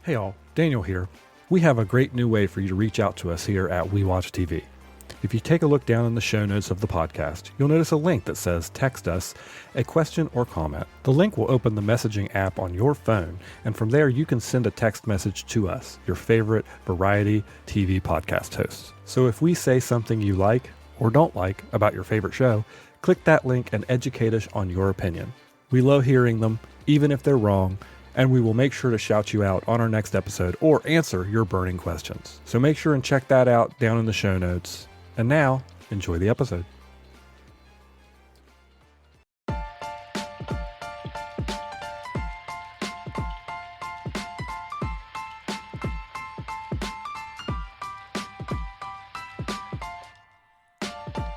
Hey all, Daniel here. We have a great new way for you to reach out to us here at We Watch TV. If you take a look down in the show notes of the podcast, you'll notice a link that says text us a question or comment. The link will open the messaging app on your phone, and from there you can send a text message to us, your favorite variety TV podcast hosts. So if we say something you like or don't like about your favorite show, click that link and educate us on your opinion. We love hearing them, even if they're wrong, and we will make sure to shout you out on our next episode or answer your burning questions. So make sure and check that out down in the show notes. And now, enjoy the episode.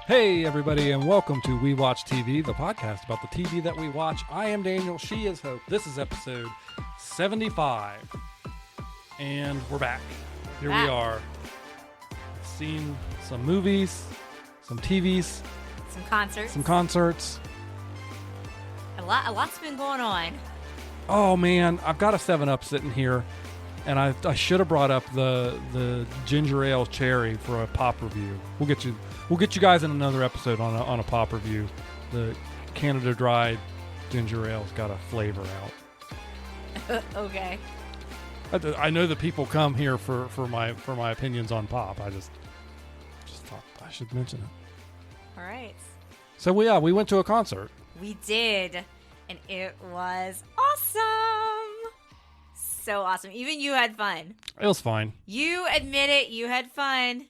Hey everybody, and welcome to We Watch TV, the podcast about the TV that we watch. I am Daniel, she is Hope. This is episode 75. And we're back. Here we are. Seen some movies, some TVs, some concerts. A lot's been going on. Oh man, I've got a 7-Up sitting here, and I should have brought up the ginger ale cherry for a pop review. We'll get you guys in another episode on a pop review. The Canada Dry ginger ale's got a flavor out. Okay. I know that people come here for my opinions on pop. I just thought I should mention it. All right. So we went to a concert. We did, and it was awesome. So awesome. Even you had fun. It was fine. You admit it. You had fun.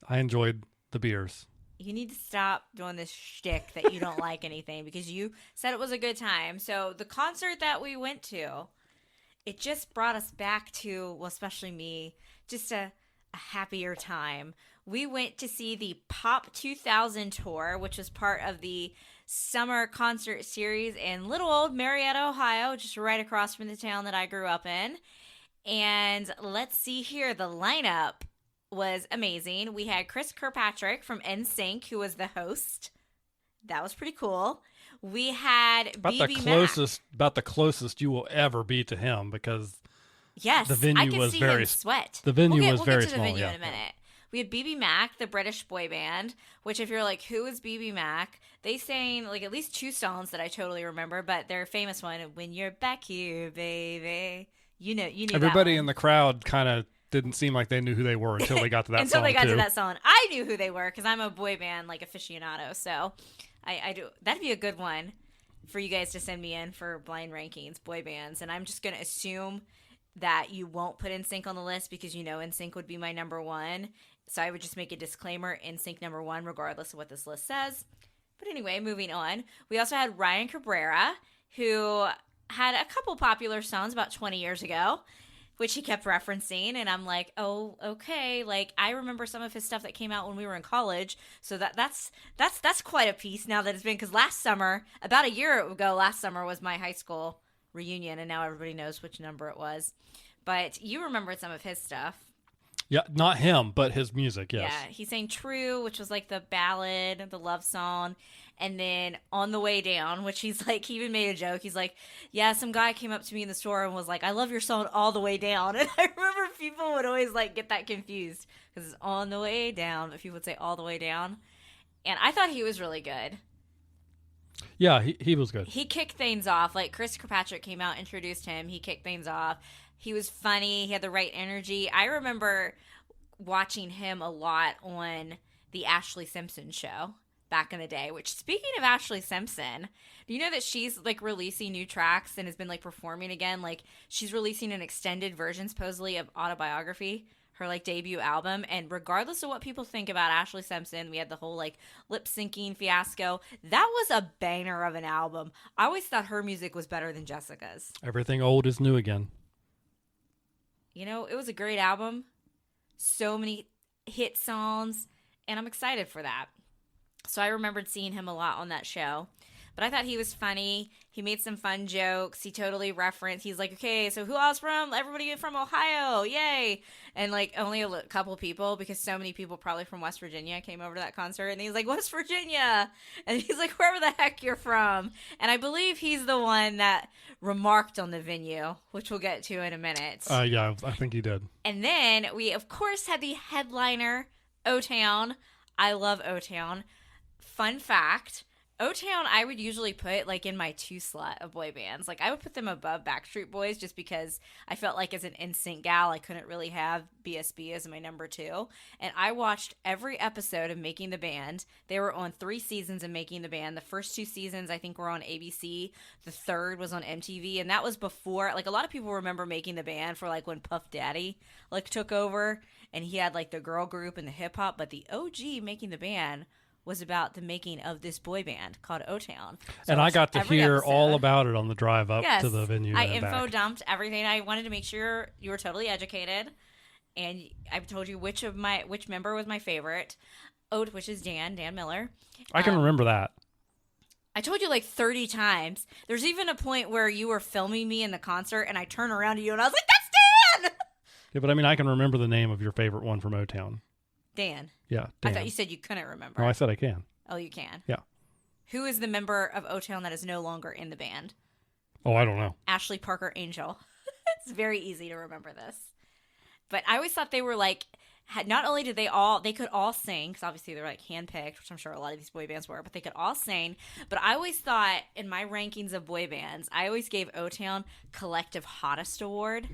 I enjoyed the beers. You need to stop doing this shtick that you don't like anything because you said it was a good time. So the concert that we went to, it just brought us back to, well, especially me, just a happier time. We went to see the Pop 2000 tour, which was part of the summer concert series in little old Marietta, Ohio, just right across from the town that I grew up in. And let's see here, the lineup was amazing. We had Chris Kirkpatrick from NSYNC, who was the host. That was pretty cool. We had about the closest you will ever be to him, because yes, the venue I can was see very him sweat. The venue was we'll very get to the small. venue Yeah. in a minute. We had BB Mac, the British boy band, which if you're like, who is BB Mac? They sang like at least 2 songs that I totally remember, but their famous one, "When You're Back Here, Baby." You knew Everybody that one. in the crowd kind of didn't seem like they knew who they were until they got to that until song. they got too. to that song. I knew who they were because I'm a boy band like aficionado, so I do. That'd be a good one for you guys to send me in for blind rankings, boy bands, and I'm just gonna assume that you won't put NSYNC on the list because you know NSYNC would be my number one. So I would just make a disclaimer, NSYNC number one, regardless of what this list says. But anyway, moving on. We also had Ryan Cabrera, who had a couple popular songs about 20 years ago, which he kept referencing. And I'm like, oh, okay. Like, I remember some of his stuff that came out when we were in college. So that's quite a piece now that it's been, because last summer, about a year ago, last summer was my high school reunion. And now everybody knows which number it was. But you remembered some of his stuff. Yeah, not him, but his music, yes. Yeah, he sang True, which was like the ballad, the love song. And then On the Way Down, which he's like, he even made a joke. He's like, yeah, some guy came up to me in the store and was like, I love your song All the Way Down. And I remember people would always like get that confused because it's On the Way Down, but people would say All the Way Down. And I thought he was really good. Yeah, he was good. He kicked things off. Like Chris Kirkpatrick came out, introduced him. He kicked things off. He was funny. He had the right energy. I remember watching him a lot on the Ashley Simpson show back in the day, which, speaking of Ashley Simpson, do you know that she's like releasing new tracks and has been like performing again? Like she's releasing an extended version supposedly of Autobiography, her like debut album. And regardless of what people think about Ashley Simpson, we had the whole like lip syncing fiasco. That was a banger of an album. I always thought her music was better than Jessica's. Everything old is new again. You know, it was a great album. So many hit songs, and I'm excited for that. So I remembered seeing him a lot on that show. But I thought he was funny. He made some fun jokes. He totally referenced. He's like, okay, so who else from? Everybody from Ohio. Yay. And like only a couple people, because so many people probably from West Virginia came over to that concert. And he's like, West Virginia. And he's like, wherever the heck you're from. And I believe he's the one that remarked on the venue, which we'll get to in a minute. Yeah, I think he did. And then we, of course, had the headliner, O-Town. I love O-Town. Fun fact, O-Town I would usually put like in my 2 slot of boy bands. Like I would put them above Backstreet Boys just because I felt like as an NSYNC gal I couldn't really have BSB as my number 2. And I watched every episode of Making the Band. They were on 3 seasons of Making the Band. The first 2 seasons I think were on ABC. The third was on MTV, and that was before, like, a lot of people remember Making the Band for like when Puff Daddy like took over and he had like the girl group and the hip hop, but the OG Making the Band was about the making of this boy band called O-Town. So and I got to hear episode. all about it on the drive up Yes, to the venue. I and info back. dumped everything. I wanted to make sure you were totally educated, and I've told you which member was my favorite. Which is Dan Miller. I can remember that. I told you like 30 times. There's even a point where you were filming me in the concert, and I turned around to you, and I was like, "That's Dan!" Yeah, but I mean, I can remember the name of your favorite one from O-Town. Dan. Yeah, I Dan. thought you said you couldn't remember. No, I said I can. Oh, you can? Yeah. Who is the member of O-Town that is no longer in the band? Oh, I don't know. Ashley Parker Angel. It's very easy to remember this. But I always thought they were like, not only did they could all sing, because obviously they're like handpicked, which I'm sure a lot of these boy bands were, but they could all sing. But I always thought in my rankings of boy bands, I always gave O-Town Collective Hottest Award.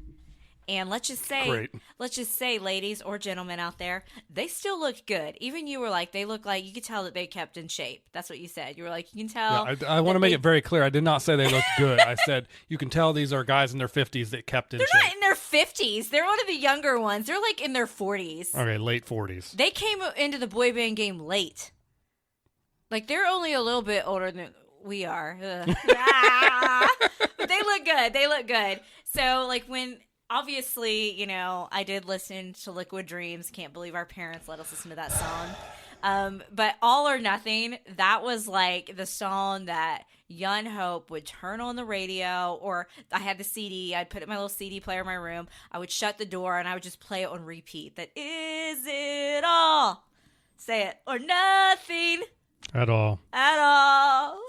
And let's just say, ladies or gentlemen out there, they still looked good. Even you were like, they look like, you could tell that they kept in shape. That's what you said. You were like, you can tell. Yeah, I want to make it very clear. I did not say they looked good. I said you can tell these are guys in their 50s that kept in shape. They're not in their 50s. They're one of the younger ones. They're like in their 40s. Okay, late 40s. They came into the boy band game late. Like, they're only a little bit older than we are. But they look good. They look good. So, like, when... Obviously, you know, I did listen to Liquid Dreams. Can't believe our parents let us listen to that song. But All or Nothing, that was like the song that Young Hope would turn on the radio, or I had the CD. I'd put it in my little CD player in my room. I would shut the door and I would just play it on repeat. That is it all? Say it or nothing. At all. At all.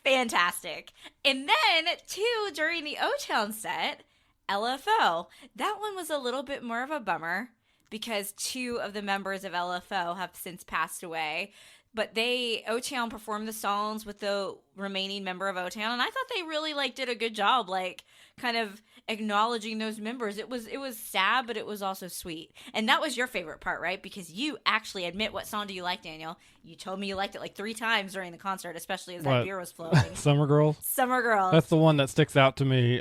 Fantastic. And then, too, during the O-Town set... LFO. That one was a little bit more of a bummer because 2 of the members of LFO have since passed away. But O-Town performed the songs with the remaining member of O-Town, and I thought they really did a good job, kind of acknowledging those members. It was sad, but it was also sweet. And that was your favorite part, right? Because you actually admit, what song do you like, Daniel? You told me you liked it 3 times during the concert, especially as that beer was flowing. Summer Girls? Summer Girls. That's the one that sticks out to me.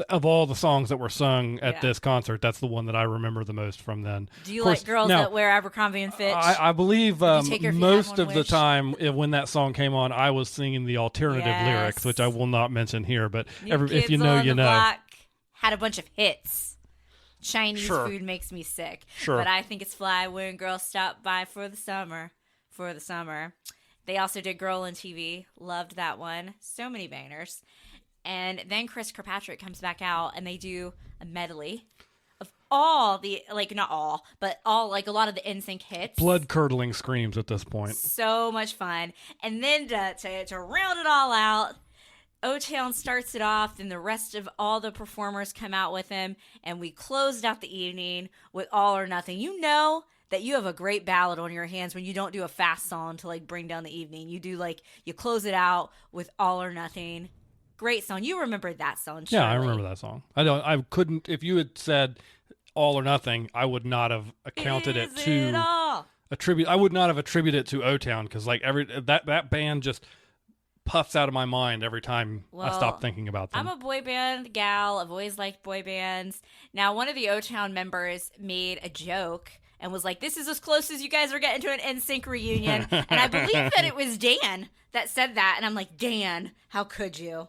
Of all the songs that were sung at this concert, that's the one that I remember the most from then. Do you like girls that wear Abercrombie and Fitch? I believe most of the time when that song came on, I was singing the alternative lyrics, which I will not mention here. But if you know, you know. Block had a bunch of hits. Chinese food makes me sick. Sure. But I think it's fly when girls stop by for the summer. They also did Girl on TV. Loved that one. So many bangers. And then Chris Kirkpatrick comes back out, and they do a medley of all the, not all, but all, a lot of the NSYNC hits. Blood-curdling screams at this point. So much fun. And then to round it all out, O-Town starts it off, and the rest of all the performers come out with him, and we closed out the evening with All or Nothing. You know that you have a great ballad on your hands when you don't do a fast song to, bring down the evening. You do, you close it out with All or Nothing. Great song. You remember that song, surely. Yeah, I remember that song. I couldn't, if you had said All or Nothing, I would not have accounted it to attribute. I would not have attributed it to O-Town because that band just puffs out of my mind every time I stop thinking about them. I'm a boy band gal. I've always liked boy bands. Now, one of the O-Town members made a joke and was like, "This is as close as you guys are getting to an NSYNC reunion." And I believe that it was Dan that said that. And I'm like, Dan, how could you?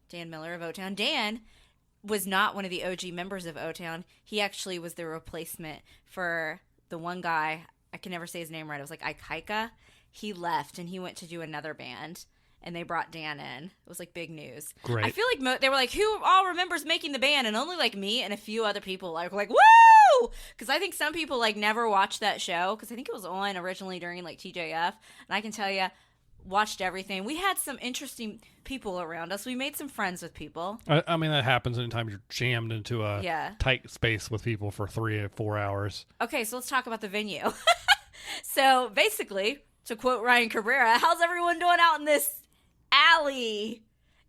Dan Miller of O-Town. Dan was not one of the OG members of O-Town. He actually was the replacement for the one guy. I can never say his name right. It was Ikaika. he left and he went to do another band. And they brought Dan in. It was like big news. Great. I feel like they were like, who all remembers making the band? And only like me and a few other people like woo! Because I think some people like never watched that show because I think it was on originally during like TJF. And I can tell you, watched everything. We had some interesting people around us. We made some friends with people. I mean, that happens anytime you're jammed into a tight space with people for 3 or 4 hours. Okay, so let's talk about the venue. So basically, to quote Ryan Cabrera, how's everyone doing out in this alley?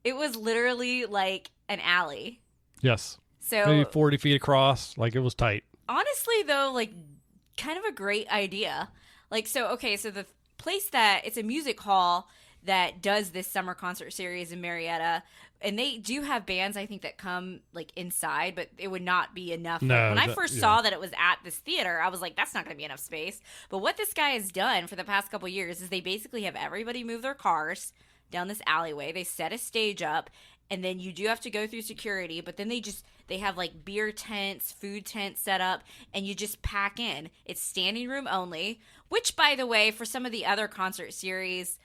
It was literally like an alley. Yes. So maybe 40 feet across. Like, it was tight. Honestly, though, like, kind of a great idea. Like, so the place that it's a music hall that does this summer concert series in Marietta, and they do have bands, I think, that come like inside, but it would not be enough. No, when I first saw that it was at this theater, I was like, that's not going to be enough space. But what this guy has done for the past couple years is they basically have everybody move their cars down this alleyway. They set a stage up, and then you do have to go through security, but then they have like beer tents, food tents set up, and you just pack in. It's standing room only, which, by the way, for some of the other concert series,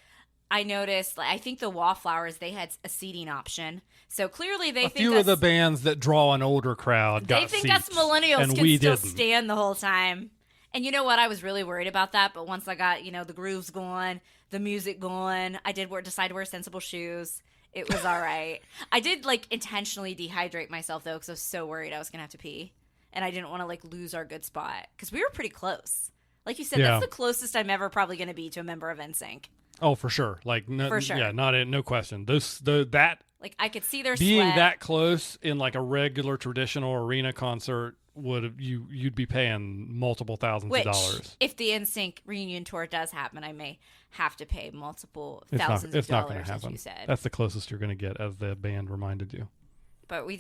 I noticed, like, I think the Wallflowers, they had a seating option. So clearly they think a few of the bands that draw an older crowd got seats. They think us seats, millennials and can we still didn't. stand the whole time. And you know what? I was really worried about that, but once I got, the grooves going, the music going, I did decide to wear sensible shoes. It was all right. I did, like, intentionally dehydrate myself, though, because I was so worried I was going to have to pee. And I didn't want to, like, lose our good spot. Because we were pretty close. Like you said, that's the closest I'm ever probably going to be to a member of NSYNC. Oh, for sure. Like, no, for sure. Yeah, no question. That like, I could see their being sweat. that close in like a regular traditional arena concert you'd be paying multiple thousands of dollars. If the NSYNC reunion tour does happen, I may have to pay multiple thousands of dollars. It's not going to happen. As you said. That's the closest you're going to get, as the band reminded you. But we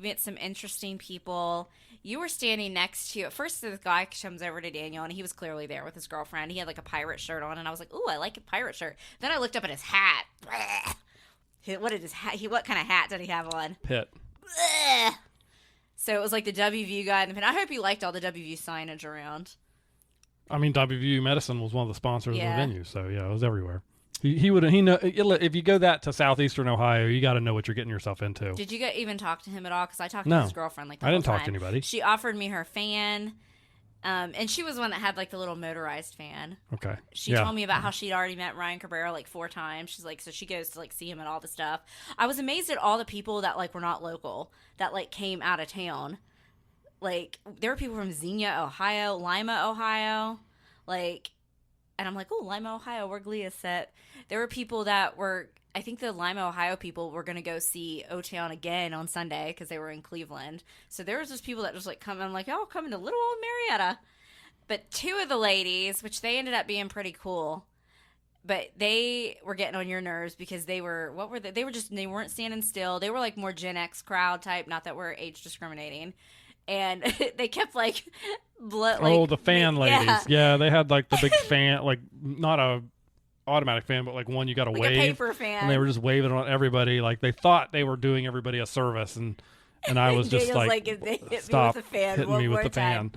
met some interesting people. You were standing next to, at first this guy comes over to Daniel, and he was clearly there with his girlfriend. He had like a pirate shirt on, and I was like, ooh, I like a pirate shirt. Then I looked up at his hat. What kind of hat did he have on? Pitt. So it was like the WVU guy. And I hope you liked all the WVU signage around. I mean, WVU Medicine was one of the sponsors of the venue, so yeah, it was everywhere. If you go that to southeastern Ohio, you got to know what you're getting yourself into. Did you even talk to him at all? Because I talked to his girlfriend like the whole I didn't time. talk to anybody. She offered me her fan, and she was one that had like the little motorized fan. Okay. She told me about how she'd already met Ryan Cabrera like 4 times. She's like, so she goes to like see him and all the stuff. I was amazed at all the people that like were not local, that like came out of town. Like, there were people from Xenia, Ohio, Lima, Ohio, like. And I'm like, oh, Lima, Ohio, where Glee is set. There were people that were, I think the Lima, Ohio people were going to go see O-Town again on Sunday because they were in Cleveland. So there was just people that just like come, I'm like, oh, coming to little old Marietta. But 2 of the ladies, which they ended up being pretty cool, but they were getting on your nerves because they were, they weren't standing still. They were like more Gen X crowd type, not that we're age discriminating. And they kept like, the fan ladies. Yeah, they had like the big fan, like not a automatic fan, but like one you got to like wave. A paper fan. And they were just waving on everybody, like they thought they were doing everybody a service, and I was just like if they hit stop me with the fan hitting me with the fan.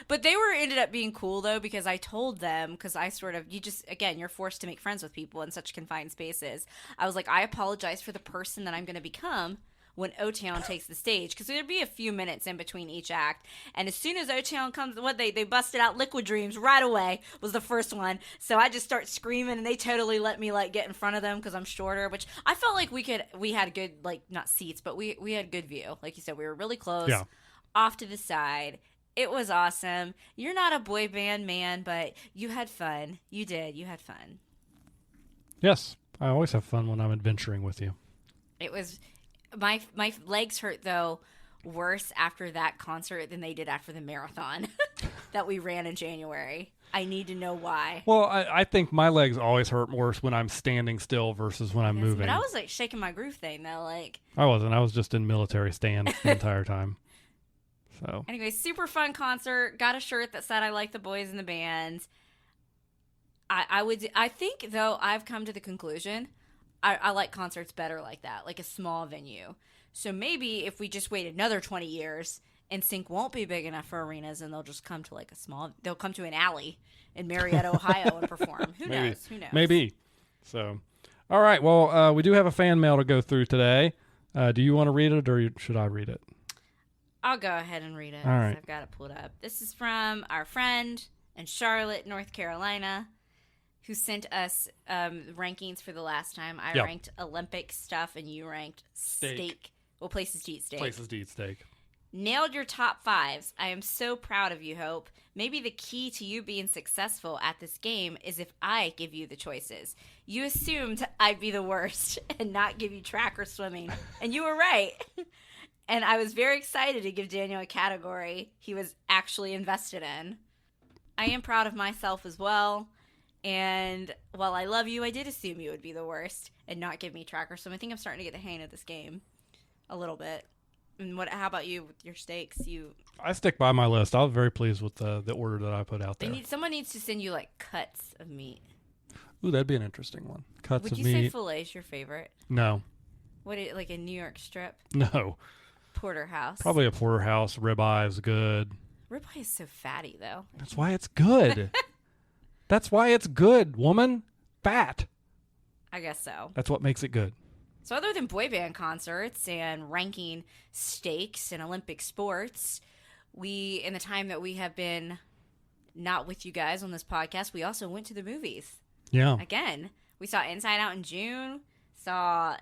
But they ended up being cool though, because I told them, because I sort of, you're forced to make friends with people in such confined spaces. I was like, I apologize for the person that I'm going to become when O-Town takes the stage, because there'd be a few minutes in between each act, and as soon as O-Town comes, they busted out Liquid Dreams right away was the first one, so I just start screaming, and they totally let me like get in front of them because I'm shorter, which I felt like we had good, like, not seats, but we had good view. Like you said, we were really close, off to the side. It was awesome. You're not a boy band man, but you had fun. You had fun. Yes, I always have fun when I'm adventuring with you. It was. My legs hurt, though, worse after that concert than they did after the marathon that we ran in January. I need to know why. Well, I think my legs always hurt worse when I'm standing still versus when I'm moving. But I was, like, shaking my groove thing, though. Like, I wasn't. I was just in military stand the entire time. So anyway, super fun concert. Got a shirt that said I like the boys in the band. I think, though, I've come to the conclusion I like concerts better like that, like a small venue. So maybe if we just wait another 20 years NSYNC won't be big enough for arenas, and they'll just come to like they'll come to an alley in Marietta, Ohio, and perform. Who knows? Who knows? Maybe. So, all right. Well, we do have a fan mail to go through today. Do you want to read it, or should I read it? I'll go ahead and read it. All right. I've got it pulled up. This is from our friend in Charlotte, North Carolina, who sent us rankings for the last time. I ranked Olympic stuff, and you ranked steak. Well, places to eat steak. Places to eat steak. Nailed your top 5s. I am so proud of you, Hope. Maybe the key to you being successful at this game is if I give you the choices. You assumed I'd be the worst and not give you track or swimming, and you were right. And I was very excited to give Daniel a category he was actually invested in. I am proud of myself as well. And while I love you, I did assume you would be the worst and not give me track or swim. I think I'm starting to get the hang of this game a little bit. And how about you with your steaks? I stick by my list. I was very pleased with the order that I put out there. Someone needs to send you like cuts of meat. Ooh, that'd be an interesting one. Cuts of meat. Would you say fillet's your favorite? No. Like a New York strip? No. Porterhouse. Probably a porterhouse. Ribeye is good. Ribeye is so fatty, though. That's why it's good. That's why it's good, woman. Fat. I guess so. That's what makes it good. So other than boy band concerts and ranking steaks and Olympic sports, in the time that we have been not with you guys on this podcast, we also went to the movies. Yeah. Again, we saw Inside Out in June, saw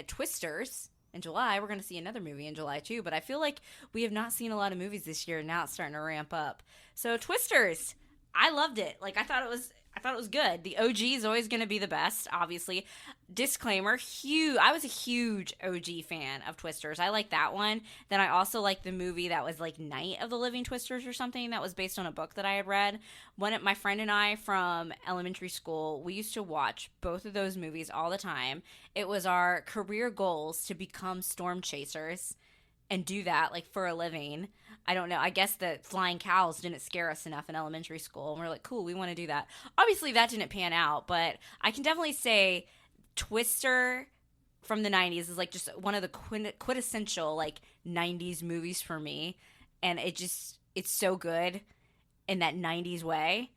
Twisters in July. We're going to see another movie in July too, but I feel like we have not seen a lot of movies this year, and now it's starting to ramp up. So Twisters, I loved it. Like I thought it was good. The OG is always going to be the best, obviously. Disclaimer, I was a huge OG fan of Twisters. I like that one. Then I also like the movie that was like Night of the Living Twisters or something that was based on a book that I had read. My friend and I from elementary school, we used to watch both of those movies all the time. It was our career goals to become storm chasers and do that like for a living. I don't know. I guess the flying cows didn't scare us enough in elementary school. And we're like, cool, we want to do that. Obviously, that didn't pan out. But I can definitely say Twister from the 90s is like just one of the quintessential like 90s movies for me. And it's so good in that 90s way.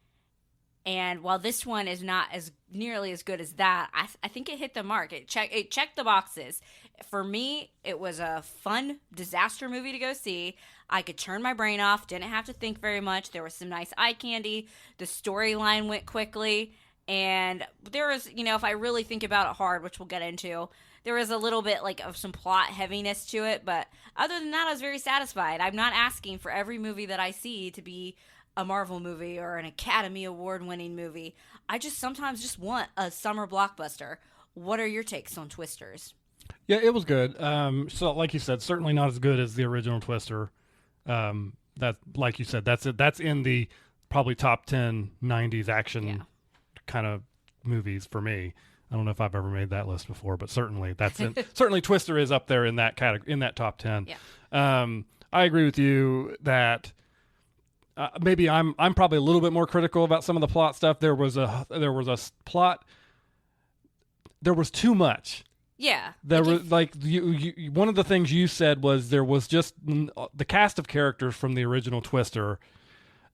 And while this one is not as nearly as good as that, I think it hit the mark. It checked the boxes. For me, it was a fun disaster movie to go see. I could turn my brain off, didn't have to think very much. There was some nice eye candy. The storyline went quickly. And there was, if I really think about it hard, which we'll get into, there was a little bit like of some plot heaviness to it. But other than that, I was very satisfied. I'm not asking for every movie that I see to be a Marvel movie or an Academy Award winning movie. I sometimes just want a summer blockbuster. What are your takes on Twisters? Yeah, it was good. So like you said, certainly not as good as the original Twister. That, like you said, that's in the probably top 10 90s action kind of movies for me. I don't know if I've ever made that list before, but certainly certainly Twister is up there in that category, in that top 10. Yeah. I agree with you that maybe I'm probably a little bit more critical about some of the plot stuff. There was a plot. There was too much. Yeah. There was like you one of the things you said was there was just the cast of characters from the original Twister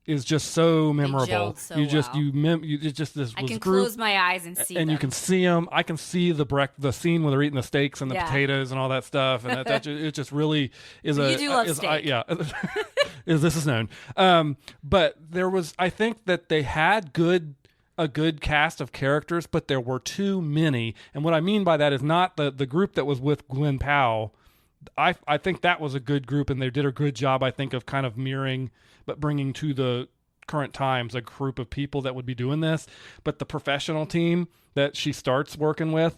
is just so memorable. So it's just this. I can group, close my eyes and see and them. you can see them. I can see the scene where they're eating the steaks and the potatoes and all that stuff, and it just really is you do love steak. This is known. But there was, I think that they had a good cast of characters, but there were too many. And what I mean by that is not the group that was with Glenn Powell. I think that was a good group, and they did a good job, I think, of kind of mirroring, but bringing to the current times a group of people that would be doing this. But the professional team that she starts working with,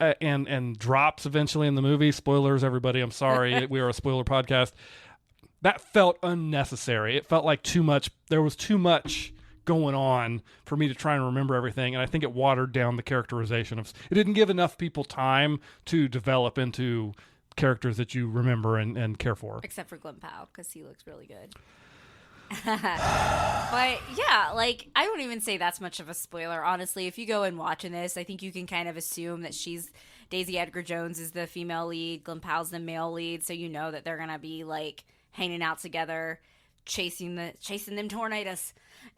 and drops eventually in the movie. Spoilers, everybody. I'm sorry, we are a spoiler podcast. That felt unnecessary. It felt like too much. There was too much going on for me to try and remember everything, and I think it watered down the characterization of. It didn't give enough people time to develop into characters that you remember and care for. Except for Glenn Powell, because he looks really good. But yeah, like I don't even say that's much of a spoiler. Honestly, if you go and watching this, I think you can kind of assume that Daisy Edgar Jones is the female lead, Glenn Powell's the male lead, so you know that they're gonna be like hanging out together, chasing them tornadoes.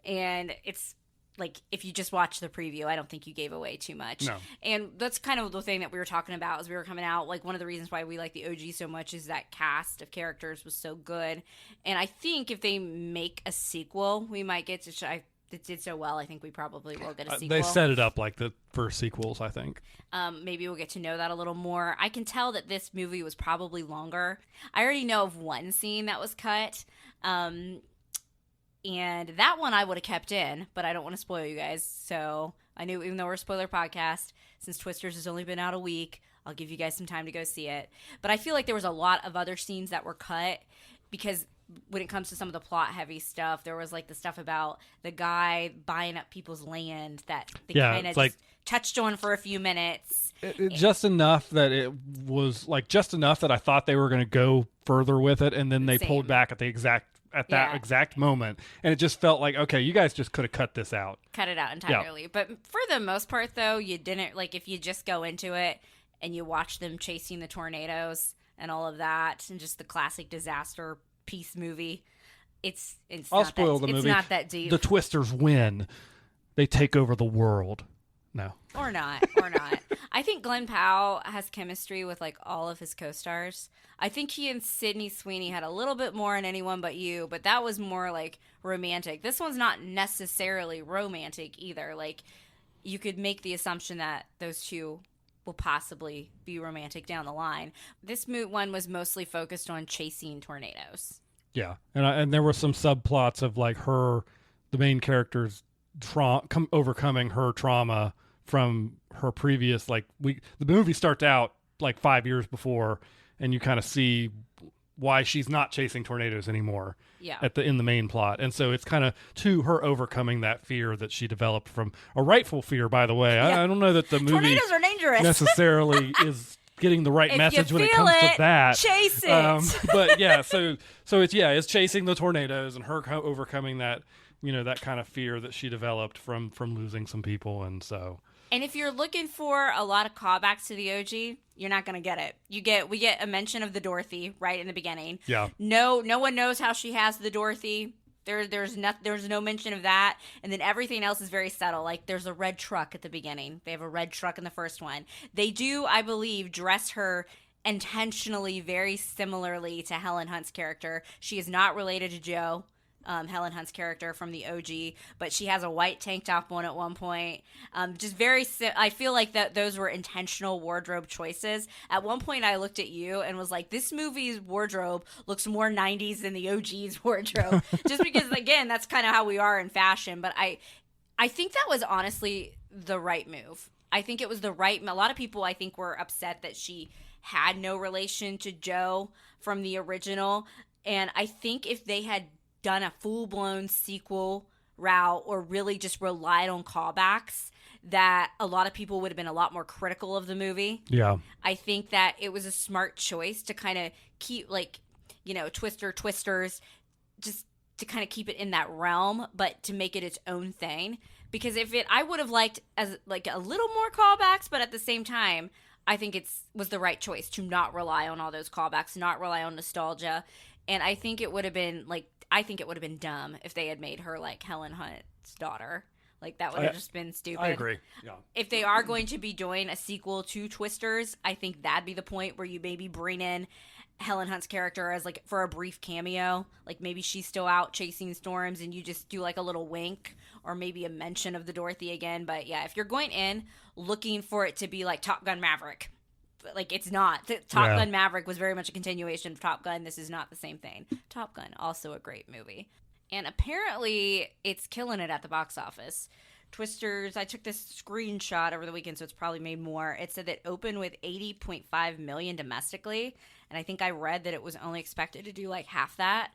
And it's like, if you just watch the preview, I don't think you gave away too much. No. And that's kind of the thing that we were talking about as we were coming out. Like, one of the reasons why we like the OG so much is that cast of characters was so good. And I think if they make a sequel, we might get to... It did so well, I think we probably will get a sequel. They set it up like the first sequels, I think. Maybe we'll get to know that a little more. I can tell that this movie was probably longer. I already know of one scene that was cut. And that one I would have kept in, but I don't want to spoil you guys. So I knew, even though we're a spoiler podcast, since Twisters has only been out a week, I'll give you guys some time to go see it. But I feel like there was a lot of other scenes that were cut because when it comes to some of the plot heavy stuff, there was like the stuff about the guy buying up people's land that they kind of like touched on for a few minutes. Just enough that it was like just enough that I thought they were going to go further with it, and then they pulled back at that exact moment, and it just felt like, okay, you guys just could have cut this out. Cut it out entirely. Yeah. But for the most part, though, you didn't, like, if you just go into it and you watch them chasing the tornadoes and all of that, and just the classic disaster piece movie, it's I'll spoil the movie. It's not that deep. The Twisters win. They take over the world. No. Or not. I think Glenn Powell has chemistry with, like, all of his co-stars. I think he and Sydney Sweeney had a little bit more in Anyone But You, but that was more, like, romantic. This one's not necessarily romantic either. Like, you could make the assumption that those two will possibly be romantic down the line. This one was mostly focused on chasing tornadoes. Yeah. And there were some subplots of, like, the main character's overcoming her trauma from her previous, like, the movie starts out like 5 years before, and you kind of see why she's not chasing tornadoes anymore. Yeah. In the main plot. And so it's kind of to her overcoming that fear that she developed from a rightful fear, by the way. Yeah. I don't know that the movie tornadoes are dangerous necessarily is getting the right if message when it comes to that. Chase it. But yeah, so it's chasing the tornadoes and her overcoming that, that kind of fear that she developed from losing some people. And if you're looking for a lot of callbacks to the OG, you're not going to get it. We get a mention of the Dorothy right in the beginning. Yeah. No one knows how she has the Dorothy. There's no mention of that. And then everything else is very subtle. Like, there's a red truck at the beginning. They have a red truck in the first one. They do, I believe, dress her intentionally very similarly to Helen Hunt's character. She is not related to Joe. Helen Hunt's character from the OG, but she has a white tank top on at one point. Just very, I feel like that those were intentional wardrobe choices. At one point, I looked at you and was like, "This movie's wardrobe looks more '90s than the OG's wardrobe," just because, again, that's kind of how we are in fashion. But I think that was honestly the right move. I think it was the right. A lot of people, I think, were upset that she had no relation to Joe from the original, and I think if they had done a full-blown sequel route or really just relied on callbacks, that a lot of people would have been a lot more critical of the movie. Yeah. I think that it was a smart choice to kind of keep, like, Twisters, just to kind of keep it in that realm, but to make it its own thing. Because I would have liked as like a little more callbacks, but at the same time, I think was the right choice to not rely on all those callbacks, not rely on nostalgia. And I think it would have been dumb if they had made her like Helen Hunt's daughter. Like, that would have just been stupid. I agree. Yeah. If they are going to be doing a sequel to Twisters, I think that'd be the point where you maybe bring in Helen Hunt's character as, like, for a brief cameo. Like, maybe she's still out chasing storms and you just do like a little wink or maybe a mention of the Dorothy again. But yeah, if you're going in looking for it to be like Top Gun Maverick, like, it's not. Top Gun Maverick was very much a continuation of Top Gun. This is not the same thing. Top Gun, also a great movie. And apparently, it's killing it at the box office. Twisters, I took this screenshot over the weekend, so it's probably made more. It said that it opened with $80.5 million domestically, and I think I read that it was only expected to do like half that.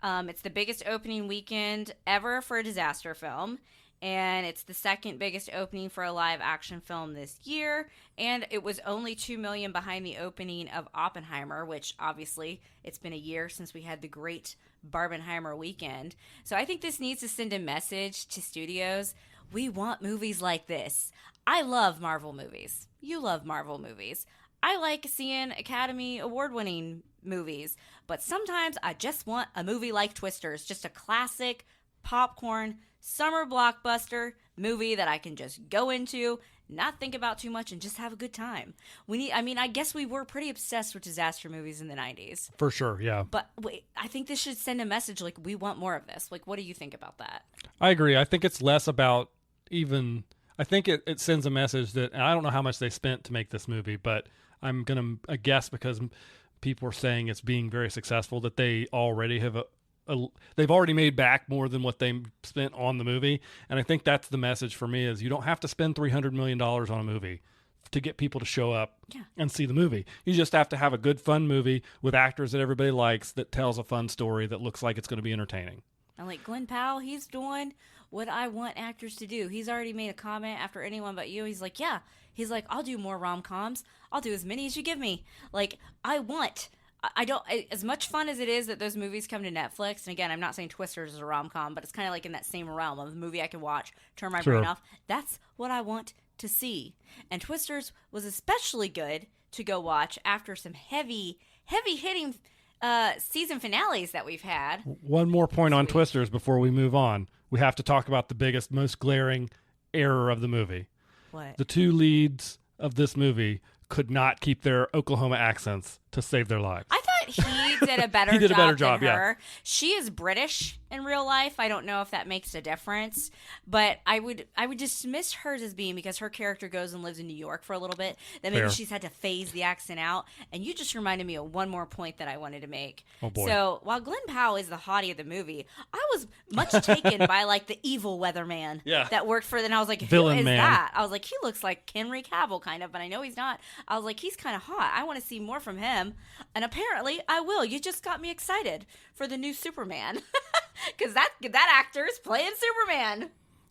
It's the biggest opening weekend ever for a disaster film, and it's the second biggest opening for a live action film this year, and it was only $2 million behind the opening of Oppenheimer, which obviously it's been a year since we had the great Barbenheimer weekend. So I think this needs to send a message to studios. We want movies like this. I love Marvel movies. You love Marvel movies. I like seeing Academy Award-winning movies, but sometimes I just want a movie like Twisters, just a classic popcorn summer blockbuster movie that I can just go into, not think about too much, and just have a good time. I guess we were pretty obsessed with disaster movies in the 90s. For sure, yeah. But wait, I think this should send a message like, we want more of this. Like, what do you think about that? I agree. I think it's less about I think it sends a message that, and I don't know how much they spent to make this movie, but I'm going to guess because people are saying it's being very successful that they already have they've already made back more than what they spent on the movie. And I think that's the message for me is you don't have to spend $300 million on a movie to get people to show up and see the movie. You just have to have a good, fun movie with actors that everybody likes that tells a fun story that looks like it's going to be entertaining. I'm like, Glenn Powell, he's doing what I want actors to do. He's already made a comment after Anyone But You. He's like, yeah. He's like, I'll do more rom-coms. I'll do as many as you give me. Like, as much fun as it is that those movies come to Netflix, and again, I'm not saying Twisters is a rom-com, but it's kind of like in that same realm of a movie I can watch, turn my brain off. That's what I want to see. And Twisters was especially good to go watch after some heavy-hitting season finales that we've had. One more point on Twisters before we move on. We have to talk about the biggest, most glaring error of the movie. What? The two leads of this movie could not keep their Oklahoma accents to save their lives. I thought he did a better job than her. She is British in real life. I don't know if that makes a difference, but I would dismiss hers as being, because her character goes and lives in New York for a little bit, that maybe she's had to phase the accent out. And you just reminded me of one more point that I wanted to make. Oh boy. So while Glenn Powell is the hottie of the movie, I was much taken by like the evil weatherman that worked for them. And I was like, who is that? I was like, he looks like Henry Cavill kind of, but I know he's not. I was like, he's kind of hot. I want to see more from him. And apparently I will. You just got me excited for the new Superman. Because that actor is playing Superman.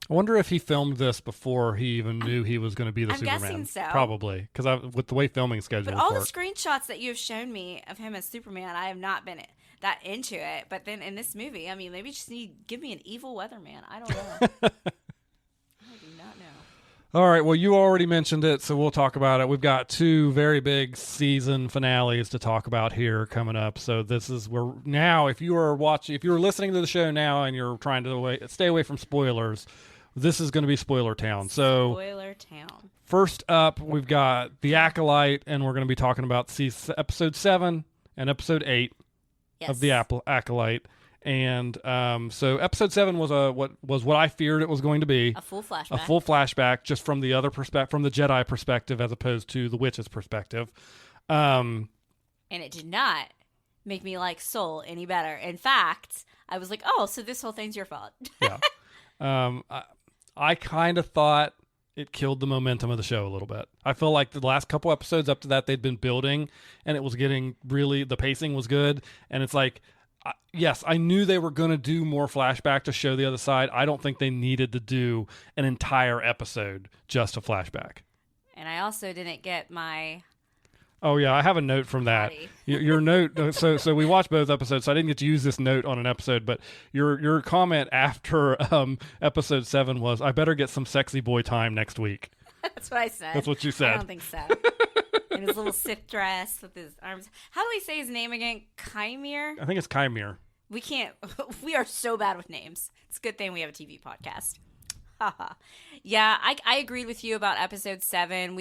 I wonder if he filmed this before he even knew he was going to be the Superman. I'm guessing so. Probably. Because with the way filming schedules But all work. the screenshots that you have shown me of him as Superman, I have not been that into it. But then in this movie, I mean, maybe just give me an evil weatherman. I don't know. I do not know. All right, well, you already mentioned it, so we'll talk about it. We've got two very big season finales to talk about here coming up. So this is where now, if you are listening to the show now and you're trying to stay away from spoilers, this is going to be Spoiler Town. So Spoiler Town. First up, we've got The Acolyte, and we're going to be talking about episode 7 and episode 8 of The Acolyte. And so episode 7 was what I feared it was going to be. A full flashback, just from the other perspective, from the Jedi perspective, as opposed to the witch's perspective. And it did not make me like Soul any better. In fact, I was like, oh, so this whole thing's your fault. Yeah. I kind of thought it killed the momentum of the show a little bit. I feel like the last couple episodes up to that, they'd been building, and it was getting the pacing was good. And it's like, yes, I knew they were going to do more flashback to show the other side. I don't think they needed to do an entire episode just a flashback. And I also didn't get my... Oh, yeah, I have a note from that. Your note, so we watched both episodes, so I didn't get to use this note on an episode, but your comment after episode 7 was, I better get some sexy boy time next week. That's what I said. That's what you said. I don't think so. In his little Sith dress with his arms. How do we say his name again? Chimere? I think it's Chimere. We are so bad with names. It's a good thing we have a TV podcast. Yeah, I agreed with you about episode 7.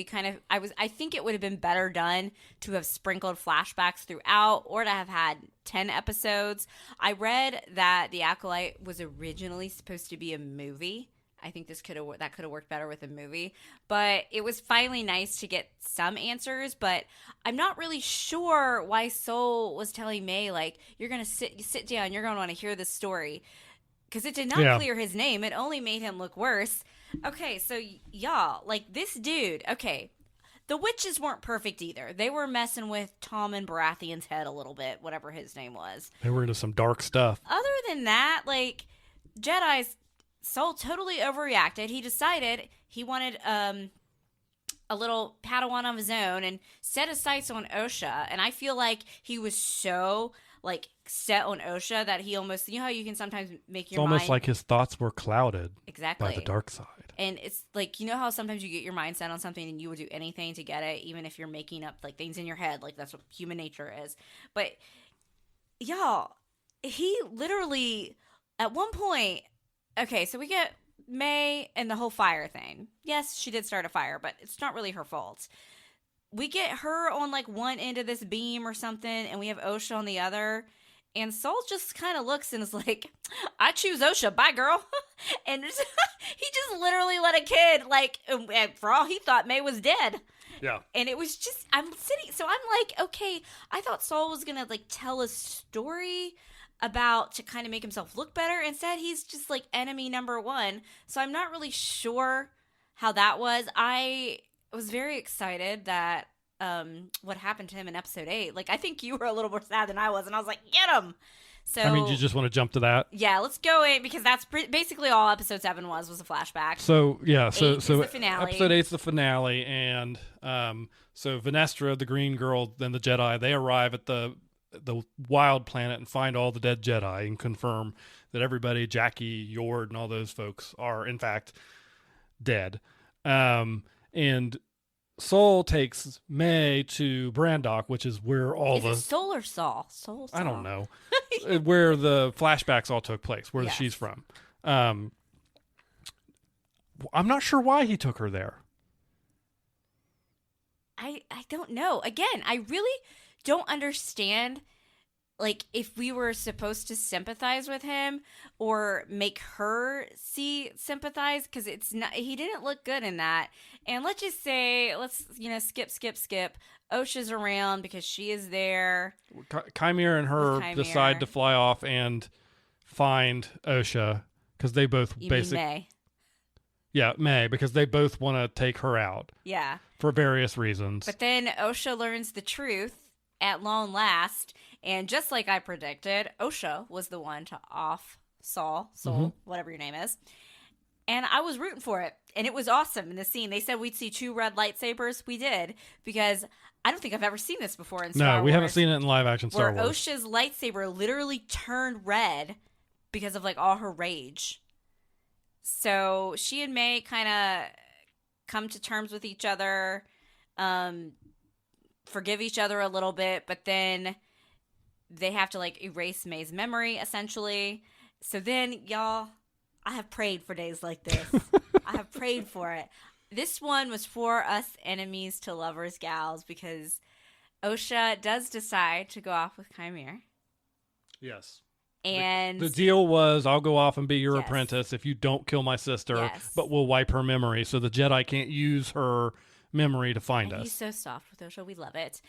I think it would have been better done to have sprinkled flashbacks throughout, or to have had 10 episodes. I read that The Acolyte was originally supposed to be a movie. I think that could have worked better with a movie, but it was finally nice to get some answers. But I'm not really sure why Soul was telling May, like, you're gonna sit down, you're gonna want to hear this story, because it did not clear his name. It only made him look worse. Okay, so y'all, like, this dude. Okay, the witches weren't perfect either. They were messing with Tommen Baratheon's head a little bit, whatever his name was. They were into some dark stuff. Other than that, like, Jedi's. Soul totally overreacted. He decided he wanted a little Padawan of his own and set his sights on Osha. And I feel like he was so like set on Osha that he almost, you know how you can sometimes make It's your almost mind like his thoughts were clouded exactly by the dark side. And it's like, you know how sometimes you get your mind set on something and you would do anything to get it, even if you're making up like things in your head, like that's what human nature is. But y'all, he literally at one point, okay, so we get May and the whole fire thing. Yes, she did start a fire, but it's not really her fault. We get her on like one end of this beam or something, and we have Osha on the other. And Saul just kind of looks and is like, I choose Osha. Bye, girl. And he just literally let a kid, like, for all he thought, May was dead. Yeah. And it was just, I'm sitting, so I'm like, okay, I thought Saul was going to, like, tell a story about to kind of make himself look better. Instead, he's just, like, enemy number one. So I'm not really sure how that was. I was very excited that what happened to him in episode 8. Like, I think you were a little more sad than I was, and I was like, get him. So I mean, you just want to jump to that? Yeah, let's go in, because that's basically all episode 7 was a flashback. So yeah, so the finale. Episode 8's the finale, and so Venestra, the green girl, then the Jedi, they arrive at the wild planet and find all the dead Jedi and confirm that everybody, Jackie, Yord, and all those folks are in fact dead. And Soul takes May to Brandok, which is where all Is it Soul or Saul? Soul. I don't know. Where the flashbacks all took place, where she's from. I'm not sure why he took her there. I don't know. Again, I really don't understand, like, if we were supposed to sympathize with him or make her sympathize, because it's not, he didn't look good in that. And let's just say, skip. Osha's around because she is there. Chimera and her decide to fly off and find Osha because they both basically. May? Yeah, May, because they both want to take her out. Yeah. For various reasons. But then Osha learns the truth at long last, and just like I predicted, Osha was the one to off Soul, whatever your name is. And I was rooting for it. And it was awesome in the scene. They said we'd see 2 red lightsabers. We did. Because I don't think I've ever seen this before in Star Wars. No, we haven't seen it in live action Star Wars. Where Osha's lightsaber literally turned red because of, like, all her rage. So she and May kind of come to terms with each other, forgive each other a little bit, but then they have to, like, erase May's memory, essentially. So then, y'all, I have prayed for days like this. I have prayed for it. This one was for us enemies to lovers gals, because Osha does decide to go off with Chimera. Yes. And the deal was, I'll go off and be your apprentice if you don't kill my sister, but we'll wipe her memory so the Jedi can't use her memory to find us. He's so soft with Osha. We love it.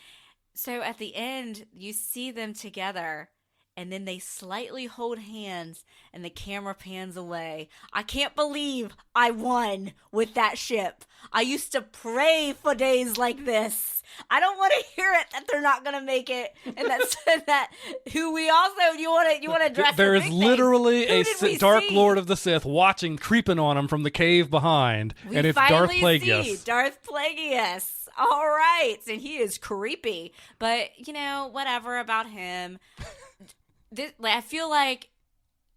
So at the end, you see them together, and then they slightly hold hands, and the camera pans away. I can't believe I won with that ship. I used to pray for days like this. I don't want to hear it that they're not going to make it, and that who we also you want to address. There is literally a Dark see? Lord of the Sith watching, creeping on him from the cave behind, and it's Darth Plagueis. See Darth Plagueis. All right, and he is creepy, but whatever about him. I feel like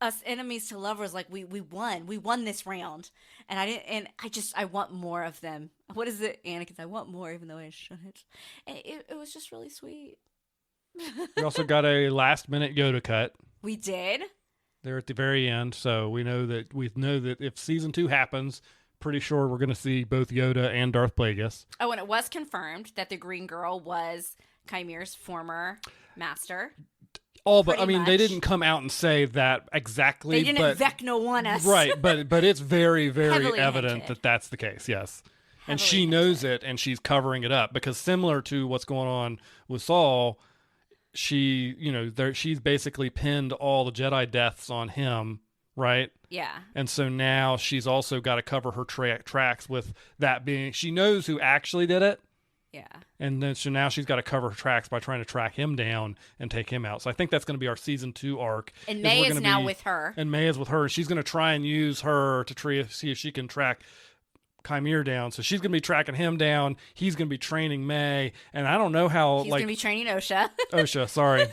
us enemies to lovers, like we won this round, and I want more of them. What is it, Anakin's? I want more, even though I shouldn't. And it was just really sweet. We also got a last minute Yoda cut. We did. They're at the very end, so we know that if season 2 happens, pretty sure we're going to see both Yoda and Darth Plagueis. Oh, and it was confirmed that the green girl was Chimera's former master. But I mean, they didn't come out and say that exactly. They didn't vecno one us. Right, but it's very, very evident hinted. that that's the case, yes. And she knows it, and she's covering it up, because similar to what's going on with Saul, she's basically pinned all the Jedi deaths on him, right? Yeah. And so now she's also got to cover her tracks with that being, she knows who actually did it. Yeah. And then so now she's got to cover her tracks by trying to track him down and take him out. So I think that's going to be our season 2 arc. And May is now with her. And May is with her. She's going to try and use her to see if she can track Chimera down. So she's going to be tracking him down. He's going to be training May. And I don't know how... He's going to be training Osha. Osha, sorry.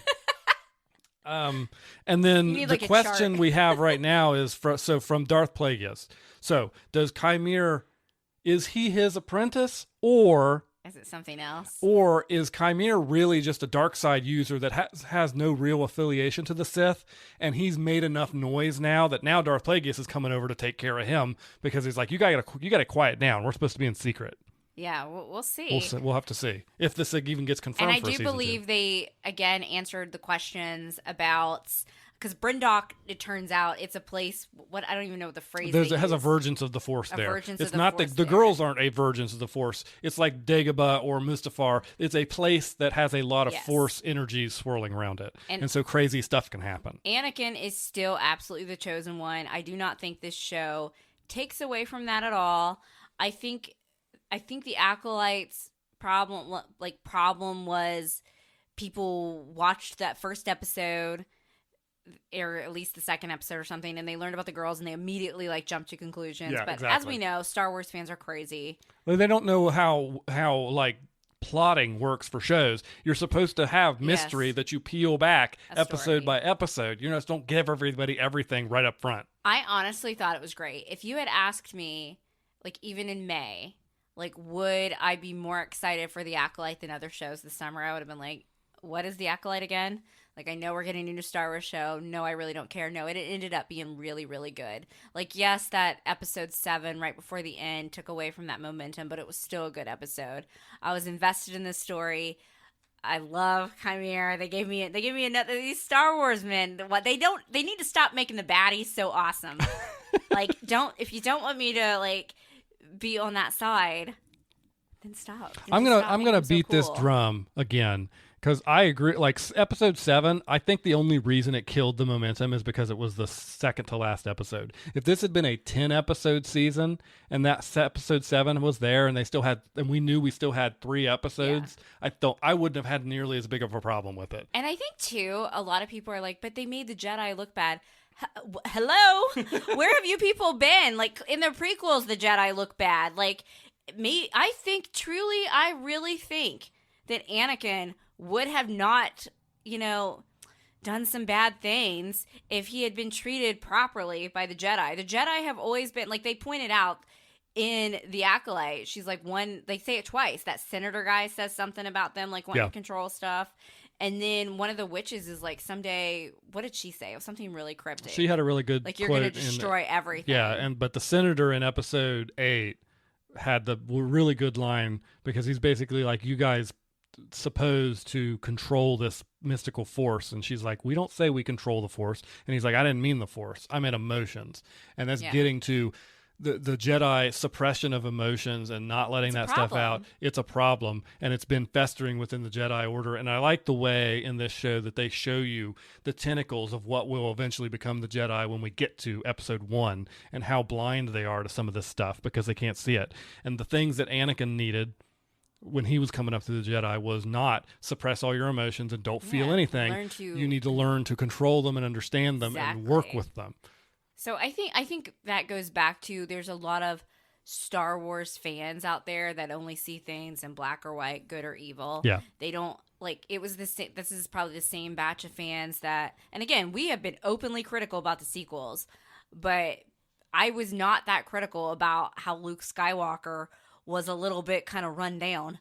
And then You need, the like, a question chart. we have right now is from Darth Plagueis. So does Chimere, is he his apprentice, or Is it something else? is Chimere really just a dark side user that has no real affiliation to the Sith, and he's made enough noise now that now Darth Plagueis is coming over to take care of him because he's like, you gotta quiet down. We're supposed to be in secret. Yeah, we'll see. We'll have to see if this even gets confirmed. And I for do season believe 2. they, again, answered the questions about, because Brindok, it turns out, it's a place, I don't even know what the phrase It they has a use. virgins of the Force A there. virgins It's of the not Force the there. girls aren't a virgins of the Force. It's like Dagobah or Mustafar. It's a place that has a lot of Yes. Force energies swirling around it, And- and so crazy stuff can happen. Anakin is still absolutely the chosen one. I do not think this show takes away from that at all. I think the Acolytes problem was people watched that first episode, or at least the second episode or something, and they learned about the girls and they immediately jumped to conclusions. Yeah, but exactly. as we know, Star Wars fans are crazy. They don't know how plotting works for shows. You're supposed to have mystery Yes. that you peel back A episode story. by episode. You just don't give everybody everything right up front. I honestly thought it was great. If you had asked me, even in May, would I be more excited for The Acolyte than other shows this summer, I would have been like, what is The Acolyte again? I know we're getting a new Star Wars show. No, I really don't care. No, it ended up being really, really good. Yes, that episode 7 right before the end took away from that momentum, but it was still a good episode. I was invested in this story. I love Chimera. They gave me another, these Star Wars men. They need to stop making the baddies so awesome. If you don't want me to be on that side, then stop. I'm gonna beat this cool. drum again because I agree. Episode 7, I think the only reason it killed the momentum is because it was the second to last episode. If this had been a 10 episode season and that episode 7 was there, and we knew we still had 3 episodes, I wouldn't have had nearly as big of a problem with it. And I think too, a lot of people are like, but they made the Jedi look bad. Hello, where have you people been? In the prequels, the Jedi look bad. I really think that Anakin would have not, done some bad things if he had been treated properly by the Jedi. The Jedi have always been, they pointed out in The Acolyte, she's they say it twice. That senator guy says something about them, wanting to control stuff. And then one of the witches is someday, what did she say? It was something really cryptic. She had a really good you're quote going to destroy everything. Yeah, but the senator in episode 8 had the really good line because he's basically you guys supposed to control this mystical force, and she's like, we don't say we control the force, and he's like, I didn't mean the force, I meant emotions. And that's getting to the Jedi suppression of emotions and not letting that stuff out. It's a problem, and it's been festering within the Jedi Order. And I like the way in this show that they show you the tentacles of what will eventually become the Jedi when we get to episode 1, and how blind they are to some of this stuff because they can't see it. And the things that Anakin needed when he was coming up through the Jedi was not suppress all your emotions and don't feel anything. You need to learn to control them and understand them and work with them. So I think that goes back to, there's a lot of Star Wars fans out there that only see things in black or white, good or evil. Yeah. They don't it was this is probably the same batch of fans that, and again, we have been openly critical about the sequels, but I was not that critical about how Luke Skywalker was a little bit kind of run down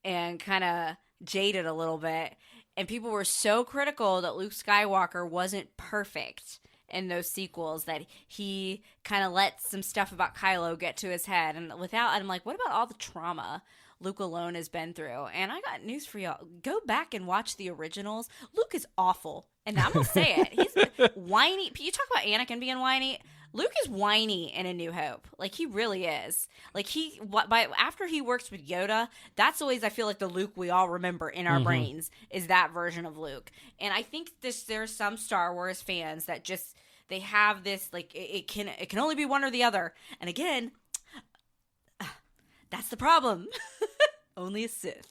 and kind of jaded a little bit. And people were so critical that Luke Skywalker wasn't perfect in those sequels, that he kind of let some stuff about Kylo get to his head. And I'm like, what about all the trauma Luke alone has been through? And I got news for y'all. Go back and watch the originals. Luke is awful. And I'm going to say it. He's whiny. You talk about Anakin being whiny. Luke is whiny in A New Hope. He really is. After he works with Yoda, that's always, I feel like, the Luke we all remember in our brains is that version of Luke. And I think there's some Star Wars fans that just, they have this, it can only be one or the other. And again, that's the problem. Only a Sith.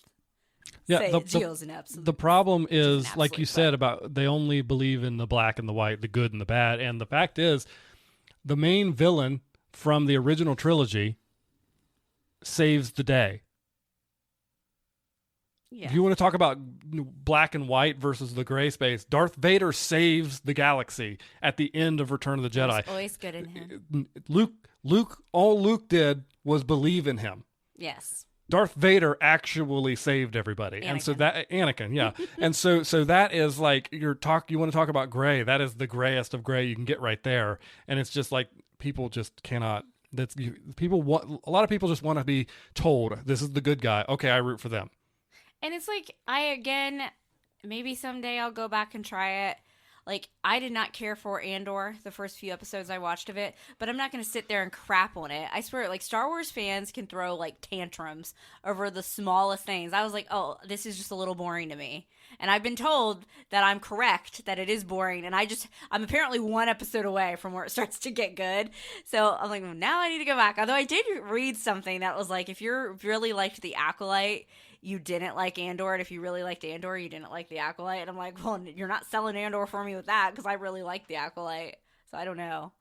Yeah, the problem is, like you said, but about they only believe in the black and the white, the good and the bad. And the fact is, the main villain from the original trilogy saves the day. If you want to talk about black and white versus the gray space, Darth Vader saves the galaxy at the end of Return of the Jedi. It's always good in him. All Luke did was believe in him. Yes. Darth Vader actually saved everybody. Anakin. And so that Anakin, yeah. And so that is like you want to talk about gray. That is the grayest of gray you can get right there. And it's just like people just cannot a lot of people just want to be told this is the good guy. Okay, I root for them. And it's like, maybe someday I'll go back and try it. Like, I did not care for Andor the first few episodes I watched of it, but I'm not going to sit there and crap on it. I swear, like, Star Wars fans can throw, like, tantrums over the smallest things. I was like, oh, this is just a little boring to me. And I've been told that I'm correct, that it is boring. And I'm apparently one episode away from where it starts to get good. So I'm like, well, now I need to go back. Although I did read something that was like, if you really liked The Acolyte, you didn't like Andor, and if you really liked Andor, you didn't like The Acolyte. And I'm like, well, you're not selling Andor for me with that, because I really like The Acolyte. So I don't know.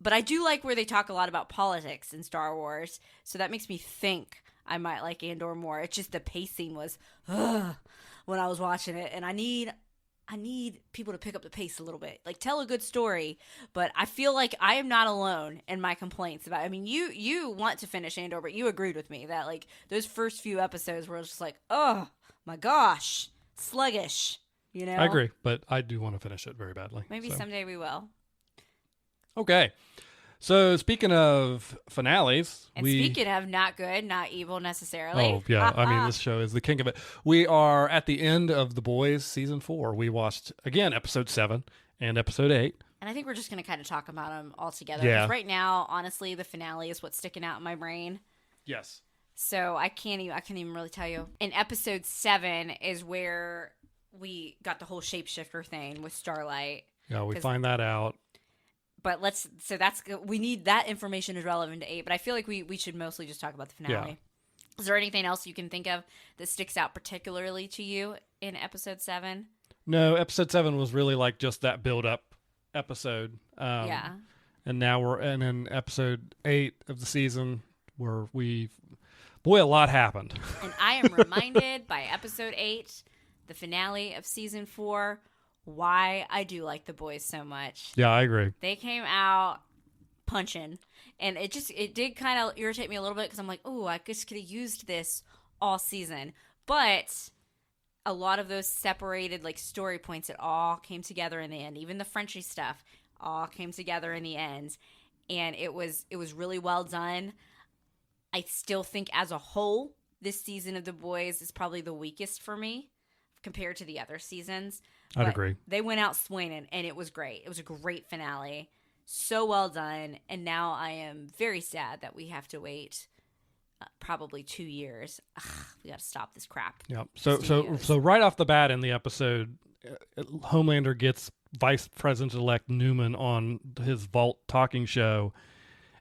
But I do like where they talk a lot about politics in Star Wars, so that makes me think I might like Andor more. It's just the pacing was when I was watching it, and I need people to pick up the pace a little bit. Like, tell a good story, but I feel like I am not alone in my complaints about it. I mean, you want to finish Andor, but you agreed with me that, like, those first few episodes were just like, oh, my gosh, sluggish, you know? I agree, but I do want to finish it very badly. Maybe someday we will. Okay. So, speaking of finales... speaking of not good, not evil necessarily. Oh, yeah. I mean, this show is the king of it. We are at the end of The Boys Season 4. We watched, again, Episode 7 and Episode 8. And I think we're just going to kind of talk about them all together. Yeah. Because right now, honestly, the finale is what's sticking out in my brain. Yes. So, I can't even really tell you. In Episode 7 is where we got the whole shapeshifter thing with Starlight. Yeah, we find that out. But we need that information is relevant to 8, but I feel like we should mostly just talk about the finale. Yeah. Is there anything else you can think of that sticks out particularly to you in Episode 7? No, Episode 7 was really like just that build-up episode. Yeah. And now we're in Episode 8 of the season where boy, a lot happened. And I am reminded by Episode 8, the finale of Season 4, why I do like The Boys so much. Yeah, I agree. They came out punching, and it did kind of irritate me a little bit because I'm like, oh, I just could have used this all season. But a lot of those separated like story points, it all came together in the end. Even the Frenchie stuff all came together in the end, and it was really well done. I still think as a whole, this season of The Boys is probably the weakest for me compared to the other seasons. I'd agree. They went out swinging, and it was great. It was a great finale. So well done. And now I am very sad that we have to wait probably 2 years. Ugh, we got to stop this crap. Yeah. So right off the bat in the episode, Homelander gets Vice President-elect Newman on his Vault talking show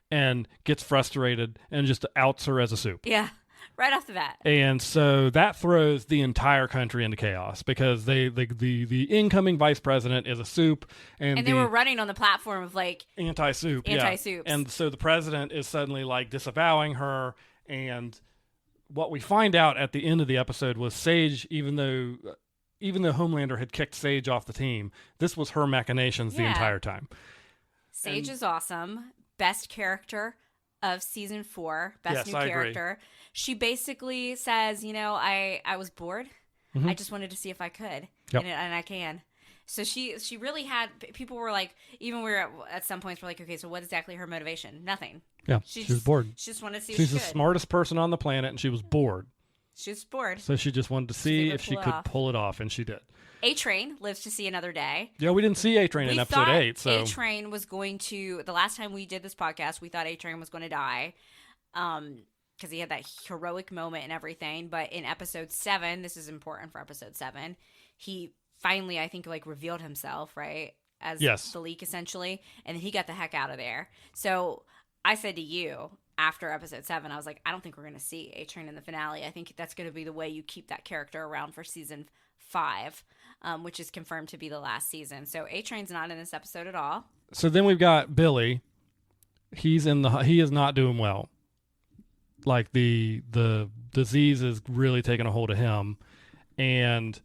and gets frustrated and just outs her as a soup. Yeah. Right off the bat. And so that throws the entire country into chaos because the incoming vice president is a soup. And they were running on the platform of like... Anti-soup. Anti-soups. Yeah. And so the president is suddenly like disavowing her. And what we find out at the end of the episode was Sage, even though Homelander had kicked Sage off the team, this was her machinations the entire time. Sage is awesome. Best character of Season 4. Best new character. Agree. She basically says, I was bored. Mm-hmm. I just wanted to see if I could. Yep. And I can. So she really had, people were like, even we were at some points, we're like, okay, so what exactly her motivation? Nothing. Yeah, she was bored. She just wanted to see if She's she the smartest person on the planet, and she was bored. She was bored. So she just wanted to see if she could pull it off, and she did. A-Train lives to see another day. Yeah, we didn't see A-Train in episode 8. So A-Train was going to, the last time we did this podcast, we thought A-Train was going to die. Because he had that heroic moment and everything. But in episode 7, this is important for episode 7, he finally, I think, like revealed himself, right? As the leak, essentially. And then he got the heck out of there. So I said to you, after episode 7, I was like, I don't think we're going to see A-Train in the finale. I think that's going to be the way you keep that character around for season 5, which is confirmed to be the last season. So A-Train's not in this episode at all. So then we've got Billy. He is not doing well. like the disease is really taking a hold of him, and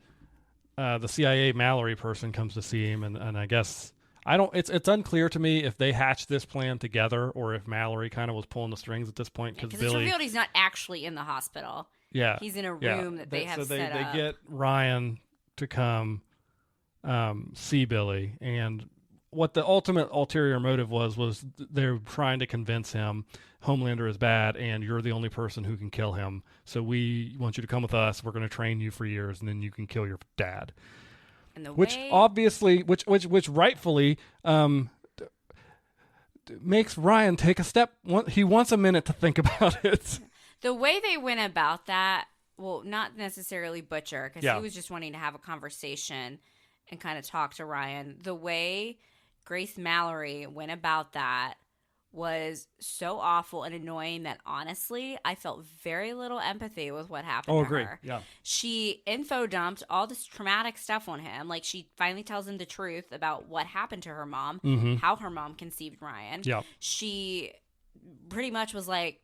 the CIA Mallory person comes to see him, and I guess it's unclear to me if they hatched this plan together or if Mallory kind of was pulling the strings at this point, because it's revealed he's not actually in the hospital. Yeah, he's in a room that they have set up. They get Ryan to come see Billy, and what the ultimate ulterior motive was they're trying to convince him Homelander is bad and you're the only person who can kill him. So we want you to come with us. We're going to train you for years, and then you can kill your dad. And which rightfully makes Ryan take a step. He wants a minute to think about it. The way they went about that, well, not necessarily Butcher, because he was just wanting to have a conversation and kind of talk to Ryan. The way Grace Mallory went about that was so awful and annoying that honestly, I felt very little empathy with what happened to her. Yeah. She info dumped all this traumatic stuff on him. Like, she finally tells him the truth about what happened to her mom, how her mom conceived Ryan. Yeah. She pretty much was like,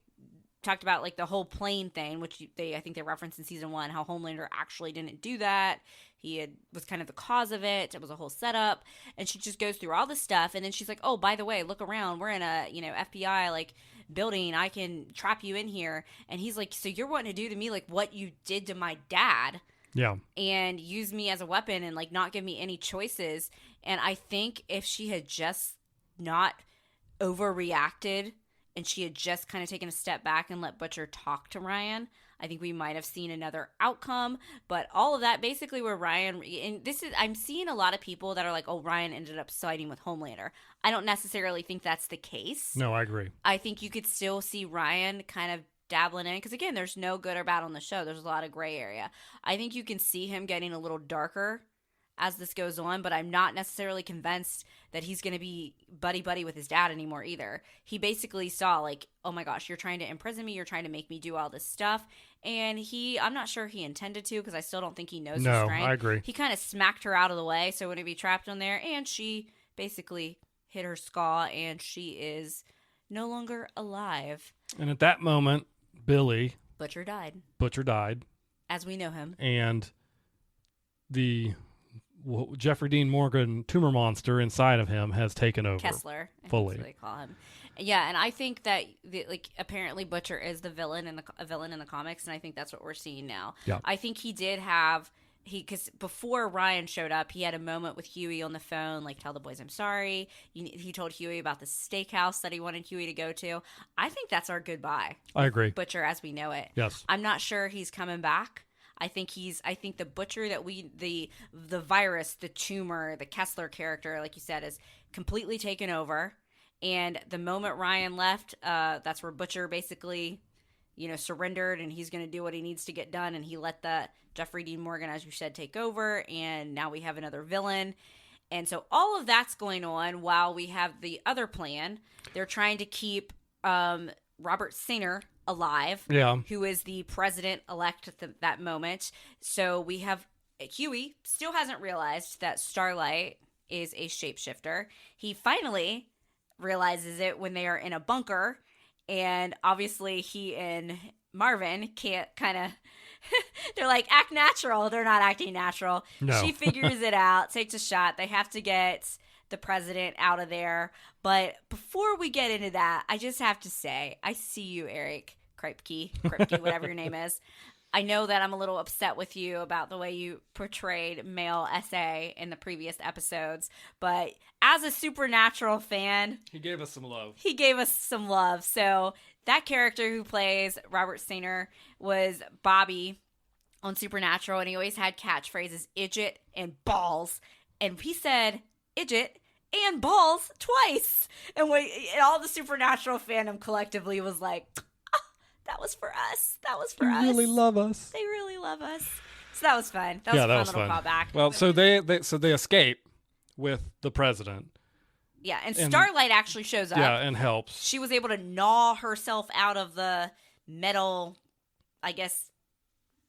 talked about like the whole plane thing, which I think they referenced in season 1, how Homelander actually didn't do that. He was kind of the cause of it. It was a whole setup. And she just goes through all this stuff. And then she's like, oh, by the way, look around. We're in a, FBI like building. I can trap you in here. And he's like, so you're wanting to do to me like what you did to my dad. Yeah. And use me as a weapon and like not give me any choices. And I think if she had just not overreacted and she had just kind of taken a step back and let Butcher talk to Ryan, I think we might have seen another outcome. But all of that, basically where Ryan, and I'm seeing a lot of people that are like, oh, Ryan ended up siding with Homelander. I don't necessarily think that's the case. No, I agree. I think you could still see Ryan kind of dabbling in, because again, there's no good or bad on the show. There's a lot of gray area. I think you can see him getting a little darker as this goes on, but I'm not necessarily convinced that he's going to be buddy-buddy with his dad anymore either. He basically saw like, oh my gosh, you're trying to imprison me, you're trying to make me do all this stuff, and I'm not sure he intended to, because I still don't think he knows his strength. No, I agree. He kind of smacked her out of the way, so wouldn't be trapped on there, and she basically hit her skull, and she is no longer alive. And at that moment, Butcher died. As we know him. And the Jeffrey Dean Morgan tumor monster inside of him has taken over. Kessler, fully. That's what they call him. Yeah, and I think that apparently Butcher is the villain in the comics, and I think that's what we're seeing now. Yeah. I think he did have because before Ryan showed up, he had a moment with Huey on the phone, like, tell the boys I'm sorry. He told Huey about the steakhouse that he wanted Huey to go to. I think that's our goodbye. I agree. Butcher as we know it. Yes. I'm not sure he's coming back. I think the Butcher that the virus, the tumor, the Kessler character, like you said, is completely taken over. And the moment Ryan left, that's where Butcher basically, surrendered, and he's going to do what he needs to get done. And he let the Jeffrey Dean Morgan, as you said, take over. And now we have another villain. And so all of that's going on while we have the other plan. They're trying to keep Robert Singer alive, who is the president-elect at that moment. So we have Huey still hasn't realized that Starlight is a shapeshifter. He finally realizes it when they are in a bunker, and obviously he and Marvin can't kind of they're like, act natural. They're not acting natural. No. She figures it out, takes a shot. They have to get the president out of there. But before we get into that, I just have to say, I see you, Eric Kripke, whatever your name is. I know that I'm a little upset with you about the way you portrayed male SA in the previous episodes, but as a Supernatural fan, he gave us some love. So that character who plays Robert Singer was Bobby on Supernatural, and he always had catchphrases, idjit and balls. And he said idjit and balls twice. And all the Supernatural fandom collectively was like, that was for us. They really love us. They really love us. So that was fun. That was a fun little callback. Well, so they escape with the president. Yeah, and Starlight actually shows up. Yeah, and helps. She was able to gnaw herself out of the metal, I guess,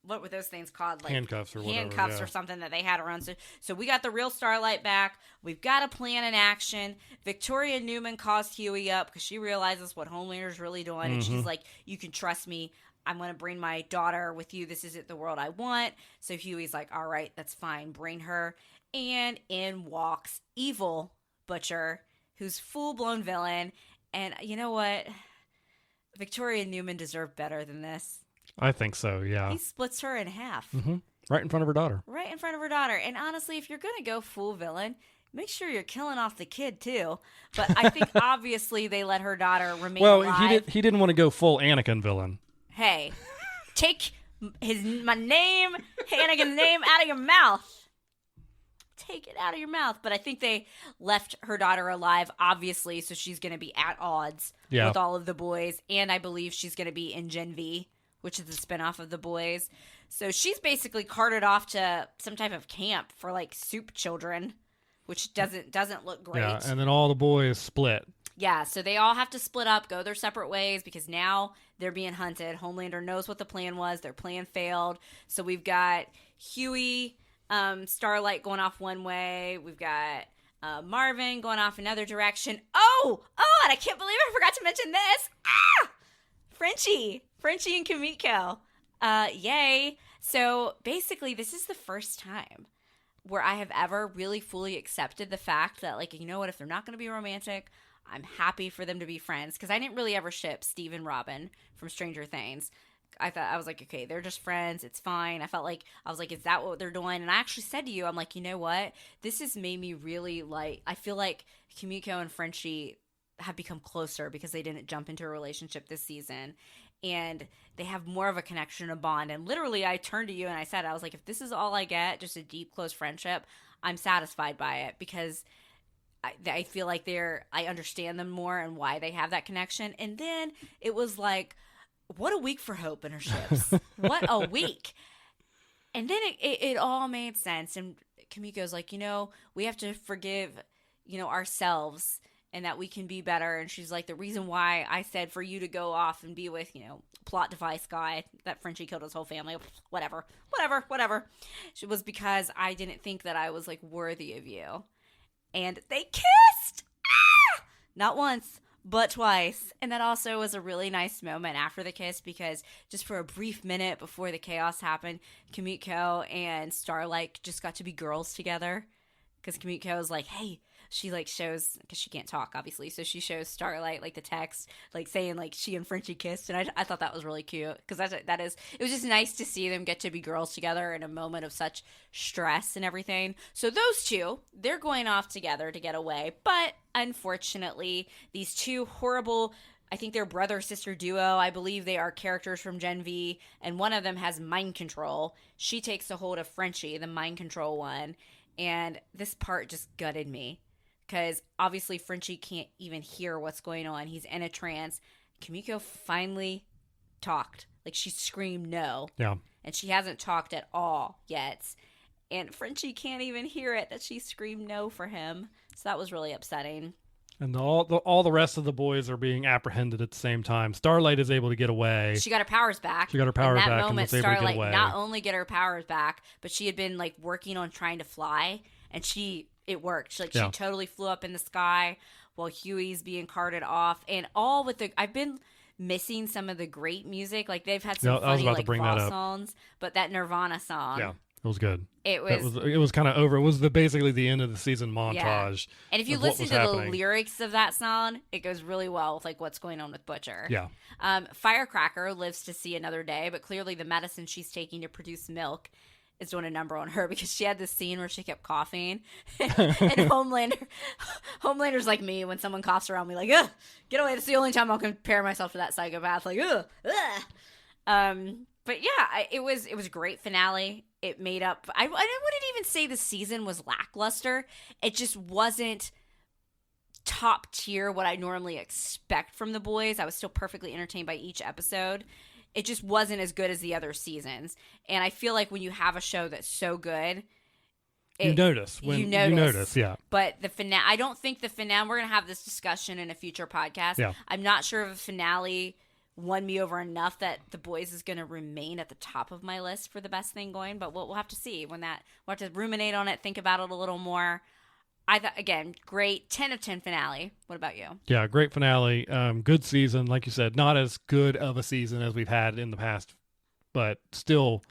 what were those things called? Like handcuffs or whatever. Handcuffs or something that they had around. So we got the real Starlight back. We've got a plan in action. Victoria Newman calls Huey up because she realizes what Homelander's really doing. And she's like, you can trust me. I'm going to bring my daughter with you. This isn't the world I want. So Huey's like, all right, that's fine. Bring her. And in walks evil Butcher, who's full-blown villain. And you know what? Victoria Newman deserved better than this. I think so, yeah. He splits her in half. Mm-hmm. Right in front of her daughter. Right in front of her daughter. And honestly, if you're going to go full villain, make sure you're killing off the kid, too. But I think obviously they let her daughter remain alive. He didn't want to go full Anakin villain. Hey, take my name, Anakin's name, out of your mouth. Take it out of your mouth. But I think they left her daughter alive, obviously, so she's going to be at odds with all of the boys. And I believe she's going to be in Gen V, which is the spinoff of the boys. So she's basically carted off to some type of camp for like soup children, which doesn't look great. Yeah, and then all the boys split. Yeah, so they all have to split up, go their separate ways because now they're being hunted. Homelander knows what the plan was. Their plan failed. So we've got Huey, Starlight going off one way. We've got Marvin going off another direction. Oh, and I can't believe I forgot to mention this. Frenchie and Kimiko. Yay. So basically, this is the first time where I have ever really fully accepted the fact that, like, you know what, if they're not going to be romantic, I'm happy for them to be friends. Because I didn't really ever ship Steve and Robin from Stranger Things. I was like, okay, they're just friends. It's fine. I was like, is that what they're doing? And I actually said to you, I'm like, you know what? This has made me really like, I feel like Kimiko and Frenchie have become closer because they didn't jump into a relationship this season. And they have more of a connection, a bond. And literally, I turned to you and I was like, if this is all I get, just a deep, close friendship, I'm satisfied by it because I feel like I understand them more and why they have that connection. And then it was like, what a week for Hope and her ships. What a week. And then it all made sense. And Kimiko's like, we have to forgive, ourselves and that we can be better. And she's like, the reason why I said for you to go off and be with, plot device guy that Frenchie killed his whole family, whatever. It was because I didn't think that I was like worthy of you. And they kissed! Not once, but twice. And that also was a really nice moment after the kiss because just for a brief minute before the chaos happened, Kimiko and Starlight just got to be girls together. Because Kimiko was like, hey, she like shows, because she can't talk obviously, so she shows Starlight like the text like saying like she and Frenchie kissed, and I thought that was really cute because it was just nice to see them get to be girls together in a moment of such stress and everything. So those two, they're going off together to get away, but unfortunately these two horrible, I think they're brother-sister duo. I believe they are characters from Gen V, and one of them has mind control. She takes a hold of Frenchie, the mind control one, and this part just gutted me. Because obviously Frenchie can't even hear what's going on. He's in a trance. Kimiko finally talked. Like she screamed no. Yeah. And she hasn't talked at all yet. And Frenchie can't even hear it that she screamed no for him. So that was really upsetting. And all the rest of the boys are being apprehended at the same time. Starlight is able to get away. She got her powers back. In that moment, and was able Starlight to get away. Not only get her powers back, but she had been like working on trying to fly. And it worked. She totally flew up in the sky while Huey's being carted off. And all with I've been missing some of the great music. Like they've had some funny like fall songs, but that Nirvana song. Yeah, it was good. It was kind of over. It was basically the end of the season montage. Yeah. And if you listen to the lyrics of that song, it goes really well with like what's going on with Butcher. Yeah. Firecracker lives to see another day, but clearly the medicine she's taking to produce milk is doing a number on her because she had this scene where she kept coughing and Homelander's like me when someone coughs around me like, ugh, get away. That's the only time I'll compare myself to that psychopath. Like, ugh, ugh. But yeah, it was a great finale. It made up. I wouldn't even say the season was lackluster. It just wasn't top tier what I normally expect from the boys. I was still perfectly entertained by each episode. It just wasn't as good as the other seasons. And I feel like when you have a show that's so good, you notice. You notice, yeah. But the finale, I don't think the finale, we're going to have this discussion in a future podcast. Yeah. I'm not sure if a finale won me over enough that The Boys is going to remain at the top of my list for the best thing going. But we'll have to see we'll have to ruminate on it, think about it a little more. I thought, again, great 10 of 10 finale. What about you? Yeah, great finale. Good season, like you said. Not as good of a season as we've had in the past, but still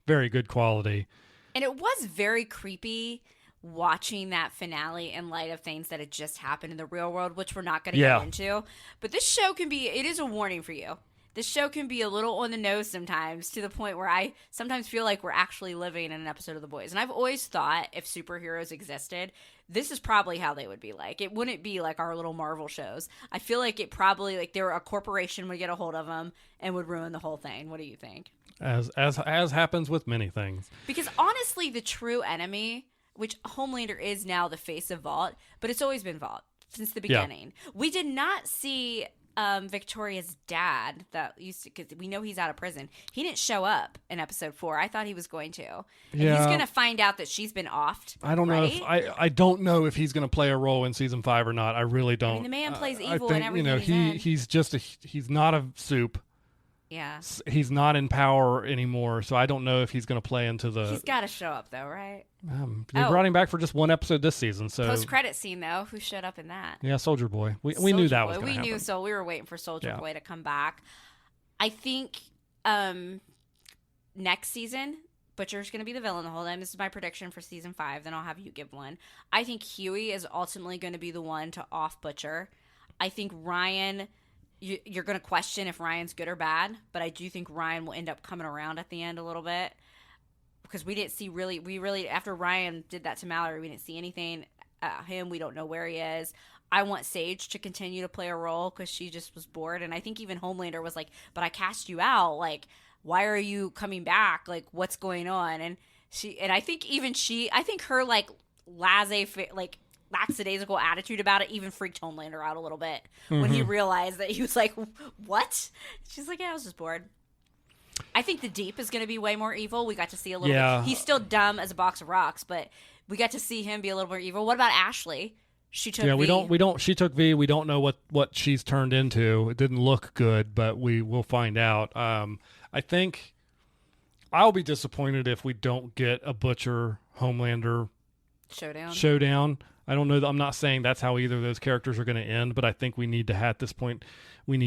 very good quality. And it was very creepy watching that finale in light of things that had just happened in the real world, which we're not going to get into. But this show it is a warning for you. This show can be a little on the nose sometimes, to the point where I sometimes feel like we're actually living in an episode of The Boys. And I've always thought if superheroes existed, this is probably how they would be like. It wouldn't be like our little Marvel shows. I feel like it probably, like, a corporation would get a hold of them and would ruin the whole thing. What do you think? As happens with many things. Because honestly, the true enemy, which Homelander is now the face of Vought, but it's always been Vought since the beginning. Yeah. We did not see Victoria's dad, because we know he's out of prison. He didn't show up in episode 4. I thought he was going to. And he's going to find out that she's been offed. I don't know if I don't know if he's going to play a role in season 5 or not. I really don't. I mean, the man plays evil in everything. He's not a soup. Yeah. He's not in power anymore, so I don't know if he's going to play into the... He's got to show up, though, right? They brought him back for just one episode this season, so... Post-credit scene, though. Who showed up in that? Yeah, Soldier Boy. We knew that was going to happen. We knew, so we were waiting for Soldier Boy to come back. I think next season, Butcher's going to be the villain the whole time. This is my prediction for season 5. Then I'll have you give one. I think Huey is ultimately going to be the one to off Butcher. I think Ryan... You're going to question if Ryan's good or bad, but I do think Ryan will end up coming around at the end a little bit, because we didn't see after Ryan did that to Mallory, we didn't see anything him. We don't know where he is. I want Sage to continue to play a role because she just was bored. And I think even Homelander was like, but I cast you out. Like, why are you coming back? Like, what's going on? And I think her like lackadaisical attitude about it even freaked Homelander out a little bit when he realized that he was like, what? She's like, yeah, I was just bored. I think the Deep is going to be way more evil. We got to see a little bit. He's still dumb as a box of rocks, but we got to see him be a little more evil. What about Ashley? She took V. She took V. We don't know what she's turned into. It didn't look good, but we will find out. I think I'll be disappointed if we don't get a Butcher Homelander showdown. I don't know. I'm not saying that's how either of those characters are going to end, but I think we need to at this point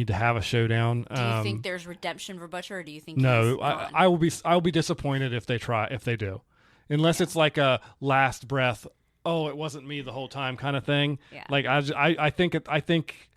have a showdown. Do you think there's redemption for Butcher, or do you think no? I will be disappointed if they do, unless it's like a last breath. Oh, it wasn't me the whole time kind of thing. Yeah. Like I think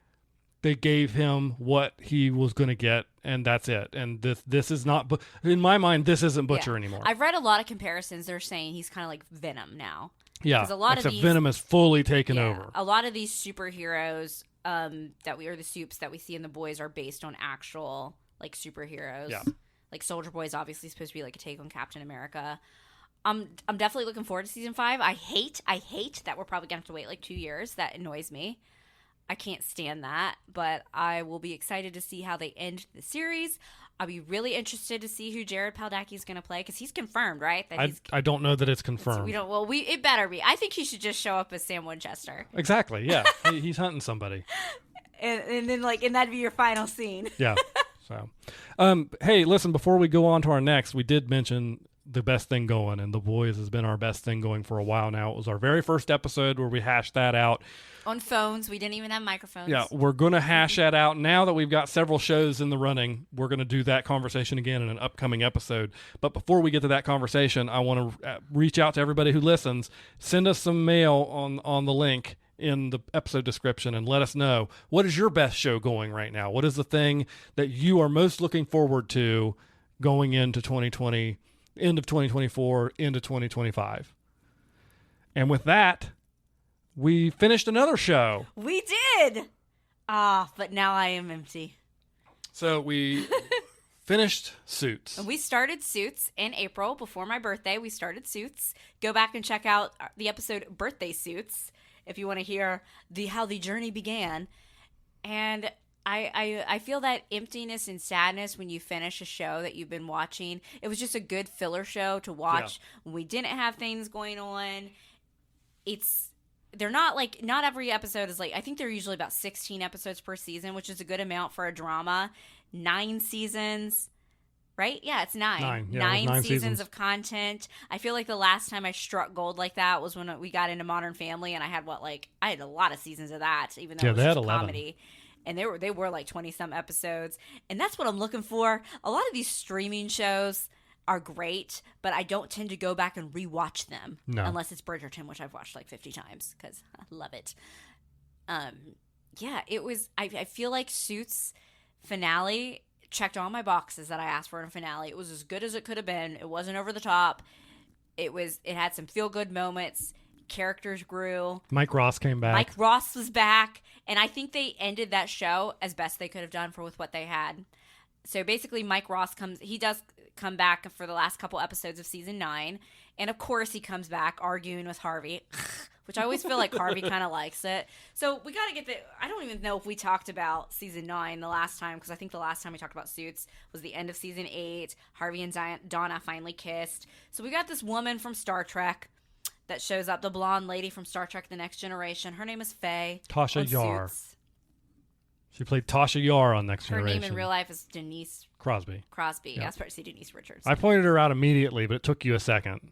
they gave him what he was going to get, and that's it. And this is not, in my mind, this isn't Butcher anymore. I've read a lot of comparisons. They're saying he's kind of like Venom now. Yeah, except Venom is fully taken over. A lot of these superheroes the supes that we see in The Boys are based on actual like superheroes. Yeah. Like Soldier Boy is obviously supposed to be like a take on Captain America. I'm definitely looking forward to season 5. I hate that we're probably gonna have to wait like 2 years. That annoys me. I can't stand that, but I will be excited to see how they end the series. I'll be really interested to see who Jared Padalecki is going to play, because he's confirmed, right? I don't know that it's confirmed. It better be. I think he should just show up as Sam Winchester. Exactly. Yeah, he's hunting somebody. And then and that'd be your final scene. Yeah. So, hey, listen. Before we go on to our next, we did mention the best thing going, and The Boys has been our best thing going for a while now. It was our very first episode where we hashed that out. On phones. We didn't even have microphones. Yeah, we're going to hash that out. Now that we've got several shows in the running, we're going to do that conversation again in an upcoming episode. But before we get to that conversation, I want to reach out to everybody who listens. Send us some mail on the link in the episode description and let us know, what is your best show going right now? What is the thing that you are most looking forward to going into 2020, end of 2024, into 2025? And with that, we finished another show. We did. But now I am empty. So we finished Suits. We started Suits in April before my birthday. We started Suits. Go back and check out the episode Birthday Suits if you want to hear how the journey began. And I feel that emptiness and sadness when you finish a show that you've been watching. It was just a good filler show to watch when we didn't have things going on. they're not like, not every episode is like, I think they're usually about 16 episodes per season, which is a good amount for a drama. 9 seasons, right? Yeah, it's 9. 9. Yeah, nine it was 9 seasons of content. I feel like the last time I struck gold like that was when we got into Modern Family, and I had I had a lot of seasons of that, even though it was they had just 11. comedy. And they were like 20 some episodes, and that's what I'm looking for. A lot of these streaming shows are great, but I don't tend to go back and rewatch them unless it's Bridgerton, which I've watched like 50 times because I love it. Yeah, it was. I feel like Suits finale checked all my boxes that I asked for in a finale. It was as good as it could have been. It wasn't over the top. It had some feel good moments. Characters grew. Mike Ross came back. Mike Ross was back, and I think they ended that show as best they could have done with what they had. So basically, Mike Ross does come back for the last couple episodes of season 9, and of course he comes back arguing with Harvey, which I always feel like Harvey kind of likes it. So we got to get I don't even know if we talked about season 9 the last time, because I think the last time we talked about Suits was the end of season 8. Harvey and Donna finally kissed. So we got this woman from Star Trek that shows up, the blonde lady from Star Trek The Next Generation. Her name is Faye. Tasha Yar. She played Tasha Yar on Next Generation. Her name in real life is Denise Crosby. Yeah. I was about to say Denise Richards. I pointed her out immediately, but it took you a second.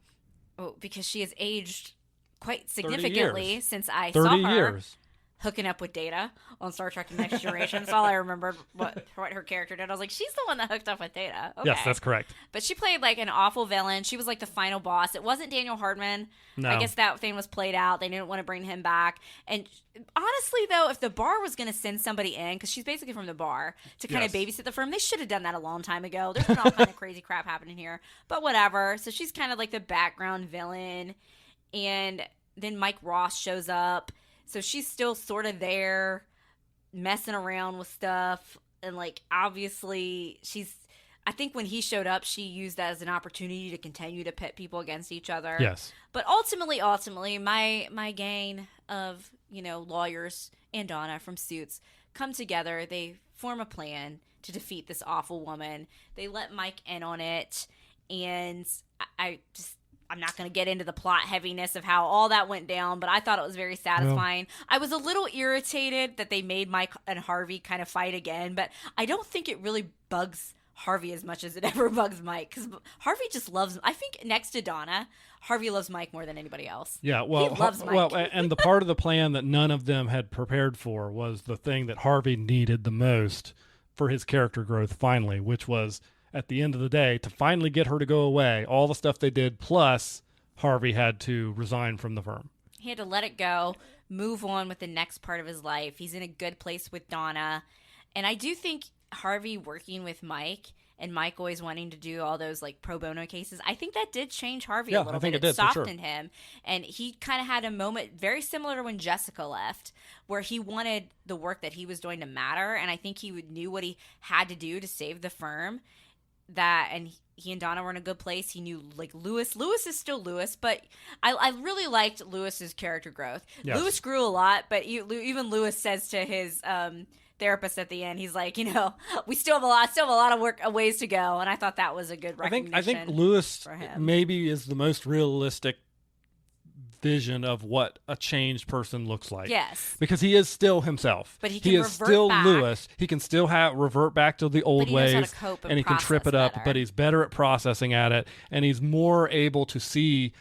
Oh, because she has aged quite significantly since I 30 saw her years. hooking up with Data on Star Trek The Next Generation. That's all I remembered what her character did. I was like, she's the one that hooked up with Data. Okay. Yes, that's correct. But she played like an awful villain. She was like the final boss. It wasn't Daniel Hardman. No. I guess that thing was played out. They didn't want to bring him back. And honestly, though, if the bar was going to send somebody in, because she's basically from the bar, to kind of babysit the firm, they should have done that a long time ago. There's been all kind of crazy crap happening here. But whatever. So she's kind of like the background villain. And then Mike Ross shows up. So she's still sort of there, messing around with stuff. And, like, obviously, I think when he showed up, she used that as an opportunity to continue to pit people against each other. Yes. But ultimately, my gang of, lawyers and Donna from Suits come together. They form a plan to defeat this awful woman. They let Mike in on it. And I'm not going to get into the plot heaviness of how all that went down, but I thought it was very satisfying. I was a little irritated that they made Mike and Harvey kind of fight again, but I don't think it really bugs Harvey as much as it ever bugs Mike, because Harvey just loves him. I think next to Donna, Harvey loves Mike more than anybody else. Yeah, well, he loves Mike. Well, and the part of the plan that none of them had prepared for was the thing that Harvey needed the most for his character growth finally, which was, at the end of the day, to finally get her to go away, all the stuff they did, plus Harvey had to resign from the firm. He had to let it go, move on with the next part of his life. He's in a good place with Donna. And I do think Harvey working with Mike and Mike always wanting to do all those like pro bono cases, I think that did change Harvey a little bit. It softened him. And he kind of had a moment very similar to when Jessica left, where he wanted the work that he was doing to matter. And I think he knew what he had to do to save the firm. And he and Donna were in a good place. He knew, like, Lewis is still Lewis, but I really liked Lewis's character growth. Yes. Lewis grew a lot, but even Lewis says to his therapist at the end, he's like, we still have a lot of work, ways to go, and I thought that was a good recognition. I think Lewis maybe is the most realistic vision of what a changed person looks like. Yes. Because he is still himself. But he is still back. Lewis. He can still revert back to the old ways. Knows how to cope and he can trip it up, but he's better at processing at it, and he's more able to see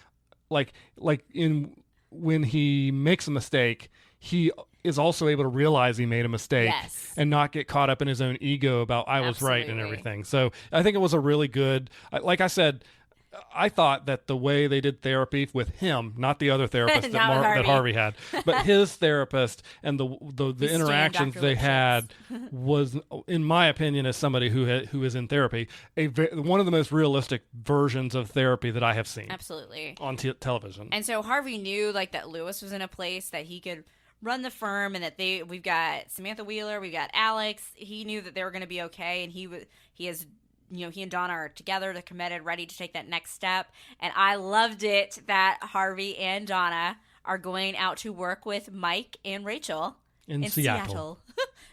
when he makes a mistake, he is also able to realize he made a mistake and not get caught up in his own ego about I was right and everything. So I think it was a really good, like I said, I thought that the way they did therapy with him, not the other therapist that Harvey had, but his therapist and the interactions they had was, in my opinion, as somebody who is in therapy, one of the most realistic versions of therapy that I have seen. Absolutely. On television. And so Harvey knew like that Lewis was in a place that he could run the firm, and that we've got Samantha Wheeler, we've got Alex. He knew that they were going to be okay, and he and Donna are together, they're committed, ready to take that next step. And I loved it that Harvey and Donna are going out to work with Mike and Rachel in Seattle.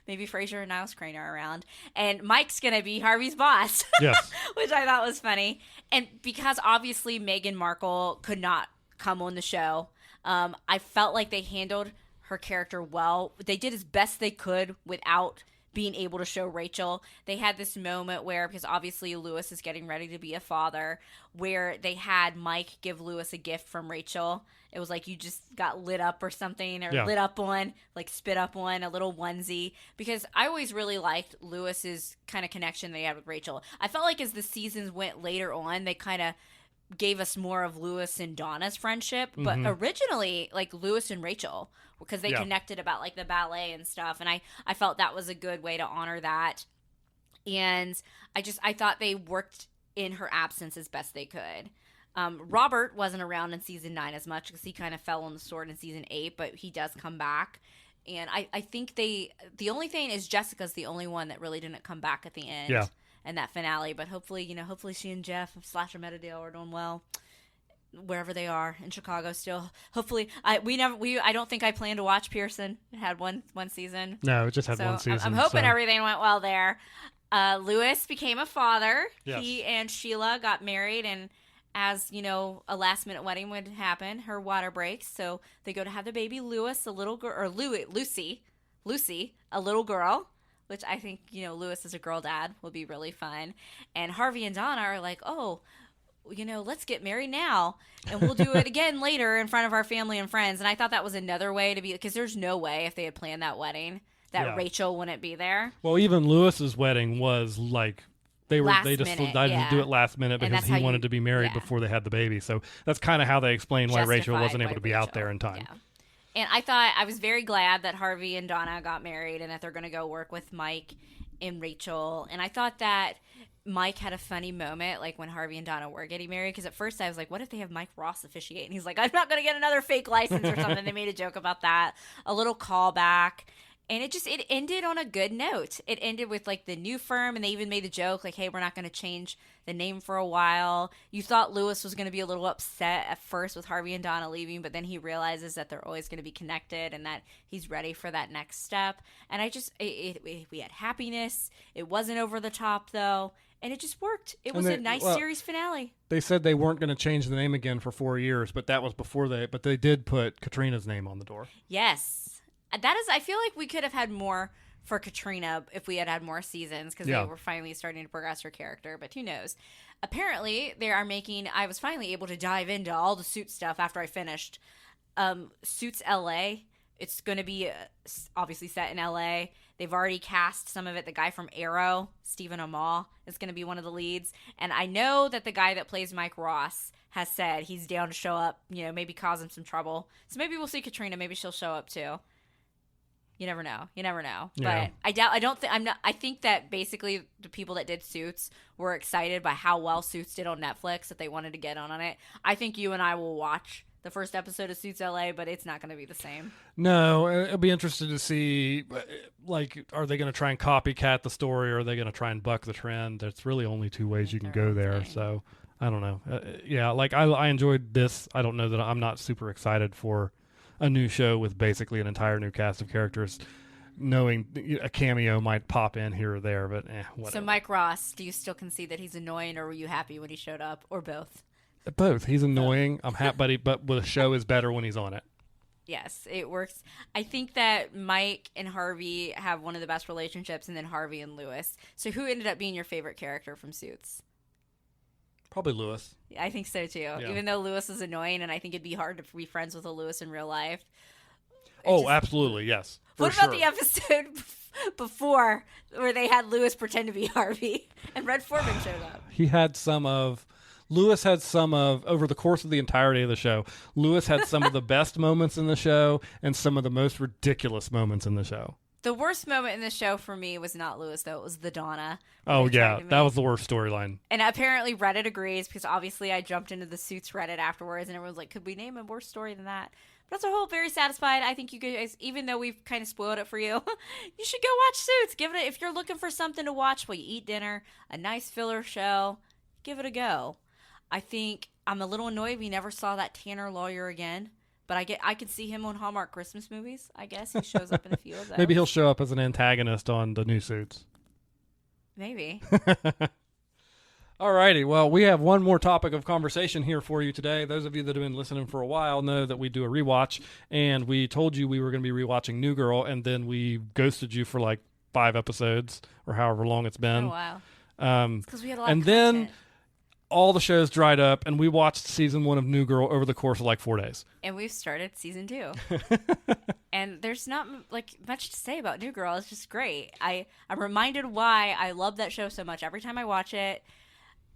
Maybe Frasier and Niles Crane are around. And Mike's going to be Harvey's boss. Yes. Which I thought was funny. And because obviously Meghan Markle could not come on the show, I felt like they handled her character well. They did as best they could without being able to show Rachel. They had this moment where, because obviously Lewis is getting ready to be a father, where they had Mike give Lewis a gift from Rachel. It was like you just got lit up or something, or lit up on, like spit up on, a little onesie. Because I always really liked Lewis's kind of connection they had with Rachel. I felt like as the seasons went later on, they kind of gave us more of Lewis and Donna's friendship. But originally, like Lewis and Rachel, because they connected about like the ballet and stuff. And I felt that was a good way to honor that. And I thought they worked in her absence as best they could. Robert wasn't around in season 9 as much because he kind of fell on the sword in season 8, but he does come back. And I think the only thing is Jessica's the only one that really didn't come back at the end and that finale. But hopefully she and Jeff / Meadowdale are doing well wherever they are in Chicago still. Hopefully, I don't think I plan to watch Pearson. It had one season. No, it just had one season. I'm hoping everything went well there. Lewis became a father. Yes. He and Sheila got married, and as you know, a last-minute wedding would happen. Her water breaks, so they go to have the baby Lewis, a little girl, or Lucy, a little girl, which I think, Lewis as a girl dad will be really fun. And Harvey and Donna are like, oh, let's get married now, and we'll do it again later in front of our family and friends. And I thought that was another way to be, because there's no way if they had planned that wedding that Rachel wouldn't be there. Well, even Lewis's wedding was like they just decided to do it last minute because he wanted to be married before they had the baby. So that's kind of how they explained why Rachel wasn't able to be out there in time. Yeah. And I was very glad that Harvey and Donna got married and that they're going to go work with Mike and Rachel. And I thought that Mike had a funny moment, like when Harvey and Donna were getting married, because at first I was like, what if they have Mike Ross officiate? And he's like, I'm not going to get another fake license or something. They made a joke about that. A little callback. And it ended on a good note. It ended with like the new firm, and they even made the joke like, hey, we're not going to change the name for a while. You thought Lewis was going to be a little upset at first with Harvey and Donna leaving, but then he realizes that they're always going to be connected and that he's ready for that next step. And we had happiness. It wasn't over the top though. And it just worked. It was a nice series finale. They said they weren't going to change the name again for 4 years, but that was before but they did put Katrina's name on the door. Yes. I feel like we could have had more for Katrina if we had more seasons, because they were finally starting to progress her character, but who knows. Apparently, I was finally able to dive into all the Suits stuff after I finished. Suits LA, it's going to be obviously set in LA. They've already cast some of it. The guy from Arrow, Stephen Amell, is going to be one of the leads. And I know that the guy that plays Mike Ross has said he's down to show up, maybe cause him some trouble. So maybe we'll see Katrina. Maybe she'll show up too. You never know. Yeah. But I think that basically the people that did Suits were excited by how well Suits did on Netflix that they wanted to get on it. I think you and I will watch the first episode of Suits LA, but it's not going to be the same. No, it'll be interesting to see, like, are they going to try and copycat the story, or are they going to try and buck the trend? There's really only two ways you can go there, so I don't know. I enjoyed this. I don't know that I'm not super excited for a new show with basically an entire new cast of characters, knowing a cameo might pop in here or there, but whatever. So Mike Ross, do you still concede that he's annoying, or were you happy when he showed up, or both? Both. He's annoying. I'm happy, but the show is better when he's on it. Yes, it works. I think that Mike and Harvey have one of the best relationships, and then Harvey and Lewis. So who ended up being your favorite character from Suits? Probably Lewis. I think so too. Yeah. Even though Lewis is annoying, and I think it'd be hard to be friends with a Lewis in real life. Absolutely, yes. What about the episode before where they had Lewis pretend to be Harvey and Red Foreman showed up? Lewis had some of, over the course of the entirety of the show, Lewis had some of the best moments in the show and some of the most ridiculous moments in the show. The worst moment in the show for me was not Lewis, though. It was the Donna. Oh, yeah. That was the worst storyline. And apparently Reddit agrees, because obviously I jumped into the Suits Reddit afterwards, and everyone's like, could we name a worse story than that? But as a whole, very satisfied. I think you guys, even though we've kind of spoiled it for you, you should go watch Suits. Give it if you're looking for something to watch while you eat dinner, a nice filler show, give it a go. I think I'm a little annoyed we never saw that Tanner lawyer again. But I could see him on Hallmark Christmas movies, I guess. He shows up in a few of those. Maybe he'll show up as an antagonist on the new Suits. Maybe. Alrighty, well, we have one more topic of conversation here for you today. Those of you that have been listening for a while know that we do a rewatch, and we told you we were going to be rewatching New Girl, and then we ghosted you for like 5 episodes or however long it's been. Oh, wow. Because we had a lot And of then content. all the shows dried up, and we watched season 1 of New Girl over the course of like 4 days. And we've started season 2. And there's not like much to say about New Girl. It's just great. I'm reminded why I love that show so much every time I watch it.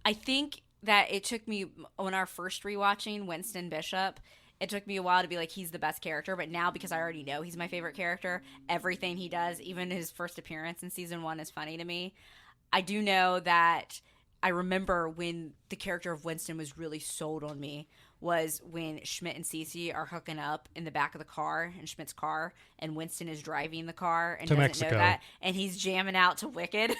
I think that it took me, on our first rewatching, Winston Bishop, it took me a while to be like, he's the best character. But now, because I already know he's my favorite character, everything he does, even his first appearance in season 1, is funny to me. I do know that I remember when the character of Winston was really sold on me was when Schmidt and Cece are hooking up in the back of the car, in Schmidt's car, and Winston is driving the car and To doesn't Mexico. know that, and he's jamming out to Wicked.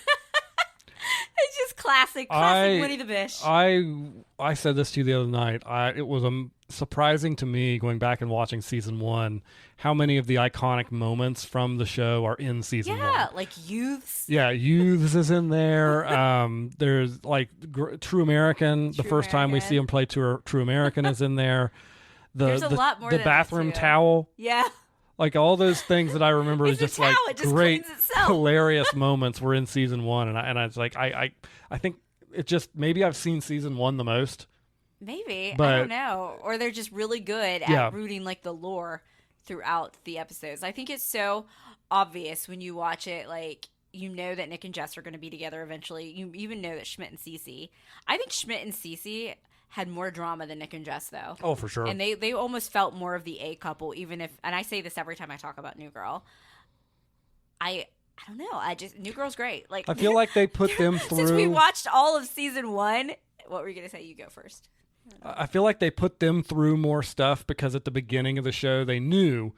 It's just classic Winnie the Bish. I said this to you the other night. It was surprising to me, going back and watching season 1, how many of the iconic moments from the show are in season 1. Yeah, like Youths. Yeah, Youths is in there. There's like True American. The True first time we American. see him play True American is in there. There's a lot more The than that, bathroom too. towel. Yeah. Like all those things that I remember It's is a just like towel, it just great, cleans itself. hilarious moments were in season 1, and I was like, I think it just, maybe I've seen season 1 the most. Maybe. But- I don't know. Or they're just really good at Yeah. rooting like the lore throughout the episodes. I think it's so obvious when you watch it, like, you know that Nick and Jess are going to be together eventually. You even know that Schmidt and Cece. I think Schmidt and Cece had more drama than Nick and Jess, though. Oh, for sure. And they almost felt more of the A couple, even if, and I say this every time I talk about New Girl. I don't know. New Girl's great. Like, I feel like they put them through. since we watched all of season 1, what were you going to say? You go first. I feel like they put them through more stuff because at the beginning of the show they knew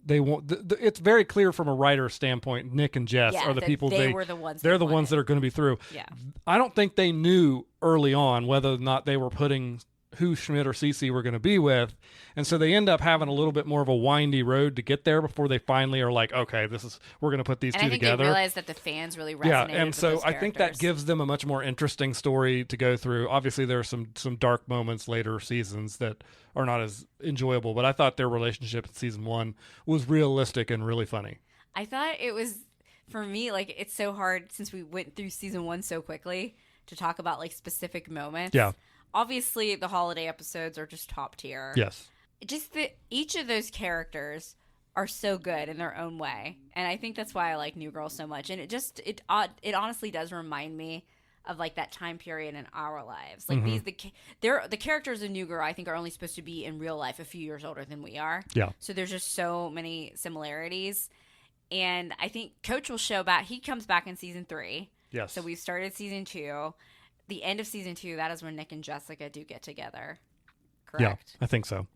they won't. It's very clear from a writer's standpoint. Nick and Jess Yeah, are the that people they were the ones. They're they the ones wanted. that are going to be through. Yeah. I don't think they knew early on whether or not they were putting who Schmidt or Cece were going to be with, and so they end up having a little bit more of a windy road to get there before they finally are like, okay, we're going to put these And two I think together. they realized that the fans really resonated. Yeah, and with so those I think that characters. gives them a much more interesting story to go through. Obviously, there are some dark moments later seasons that are not as enjoyable, but I thought their relationship in season 1 was realistic and really funny. I thought it was, for me, like, it's so hard since we went through season 1 so quickly to talk about like specific moments. Yeah. Obviously, the holiday episodes are just top tier. Yes. Just that each of those characters are so good in their own way, and I think that's why I like New Girl so much. And it honestly does remind me of like that time period in our lives. Like the characters in New Girl, I think, are only supposed to be in real life a few years older than we are. Yeah. So there's just so many similarities, and I think Coach will show back. He comes back in season 3. Yes. So we've started season 2. The end of season 2, that is when Nick and Jessica do get together. Correct. Yeah, I think so.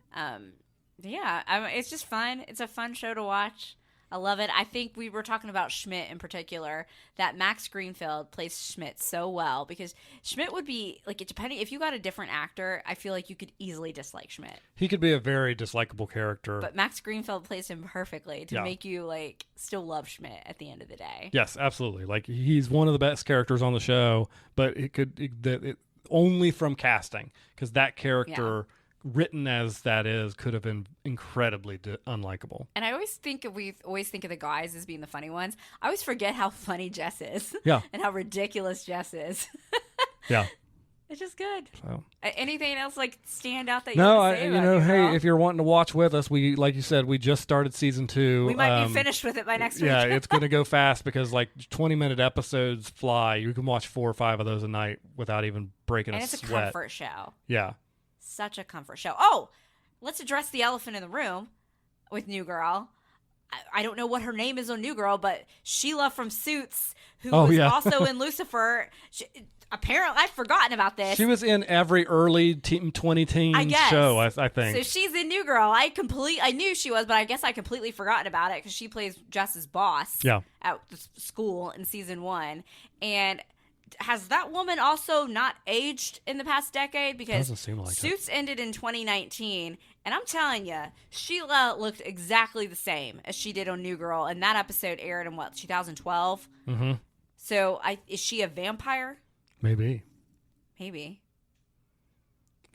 It's just fun. It's a fun show to watch. I love it. I think we were talking about Schmidt in particular, that Max Greenfield plays Schmidt so well, because Schmidt would be, like, depending, if you got a different actor, I feel like you could easily dislike Schmidt. He could be a very dislikable character. But Max Greenfield plays him perfectly to Yeah. make you, like, still love Schmidt at the end of the day. Yes, absolutely. Like, he's one of the best characters on the show, but only from casting, because that character, written as that is, could have been incredibly unlikable. And I always think of the guys as being the funny ones. I always forget how funny Jess is. Yeah. And how ridiculous Jess is. Yeah. It's just good. So. Anything else like stand out that you No, want to say about New hey, Girl? if you're wanting to watch with us, like you said, we just started season 2. We might be finished with it by next week. Yeah, it's going to go fast because like 20-minute episodes fly. You can watch 4 or 5 of those a night without even breaking and a it's sweat. a comfort show. Yeah. Such a comfort show. Oh, let's address the elephant in the room with New Girl. I don't know what her name is on New Girl, but Sheila from Suits, who was also in Lucifer. Apparently, I've forgotten about this. She was in every early 2010 show, I think. So she's in New Girl. I knew she was, but I guess I completely forgotten about it because she plays Jess's boss at the school in season 1. And has that woman also not aged in the past decade? Because doesn't seem like Suits ended in 2019, and I'm telling you, Sheila looked exactly the same as she did on New Girl, and that episode aired in 2012? Mm-hmm. So is she a vampire? Maybe. Maybe.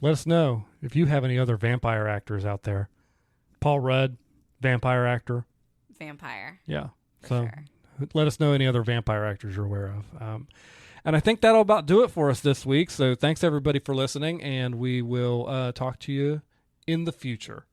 Let us know if you have any other vampire actors out there. Paul Rudd, vampire actor. Vampire. Yeah. For So sure. let us know any other vampire actors you're aware of. And I think that'll about do it for us this week. So thanks everybody for listening, and we will talk to you in the future.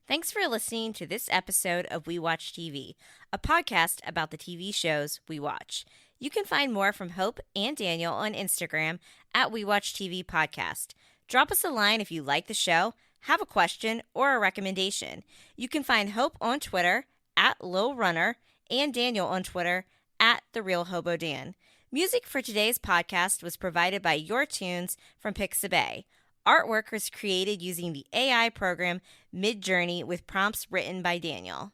Thanks for listening to this episode of We Watch TV, a podcast about the TV shows we watch. You can find more from Hope and Daniel on Instagram at We Watch TV Podcast. Drop us a line if you like the show, have a question, or a recommendation. You can find Hope on Twitter at Lil Runner and Daniel on Twitter at The Real Hobo Dan. Music for today's podcast was provided by Your Tunes from Pixabay. Artwork was created using the AI program Midjourney with prompts written by Daniel.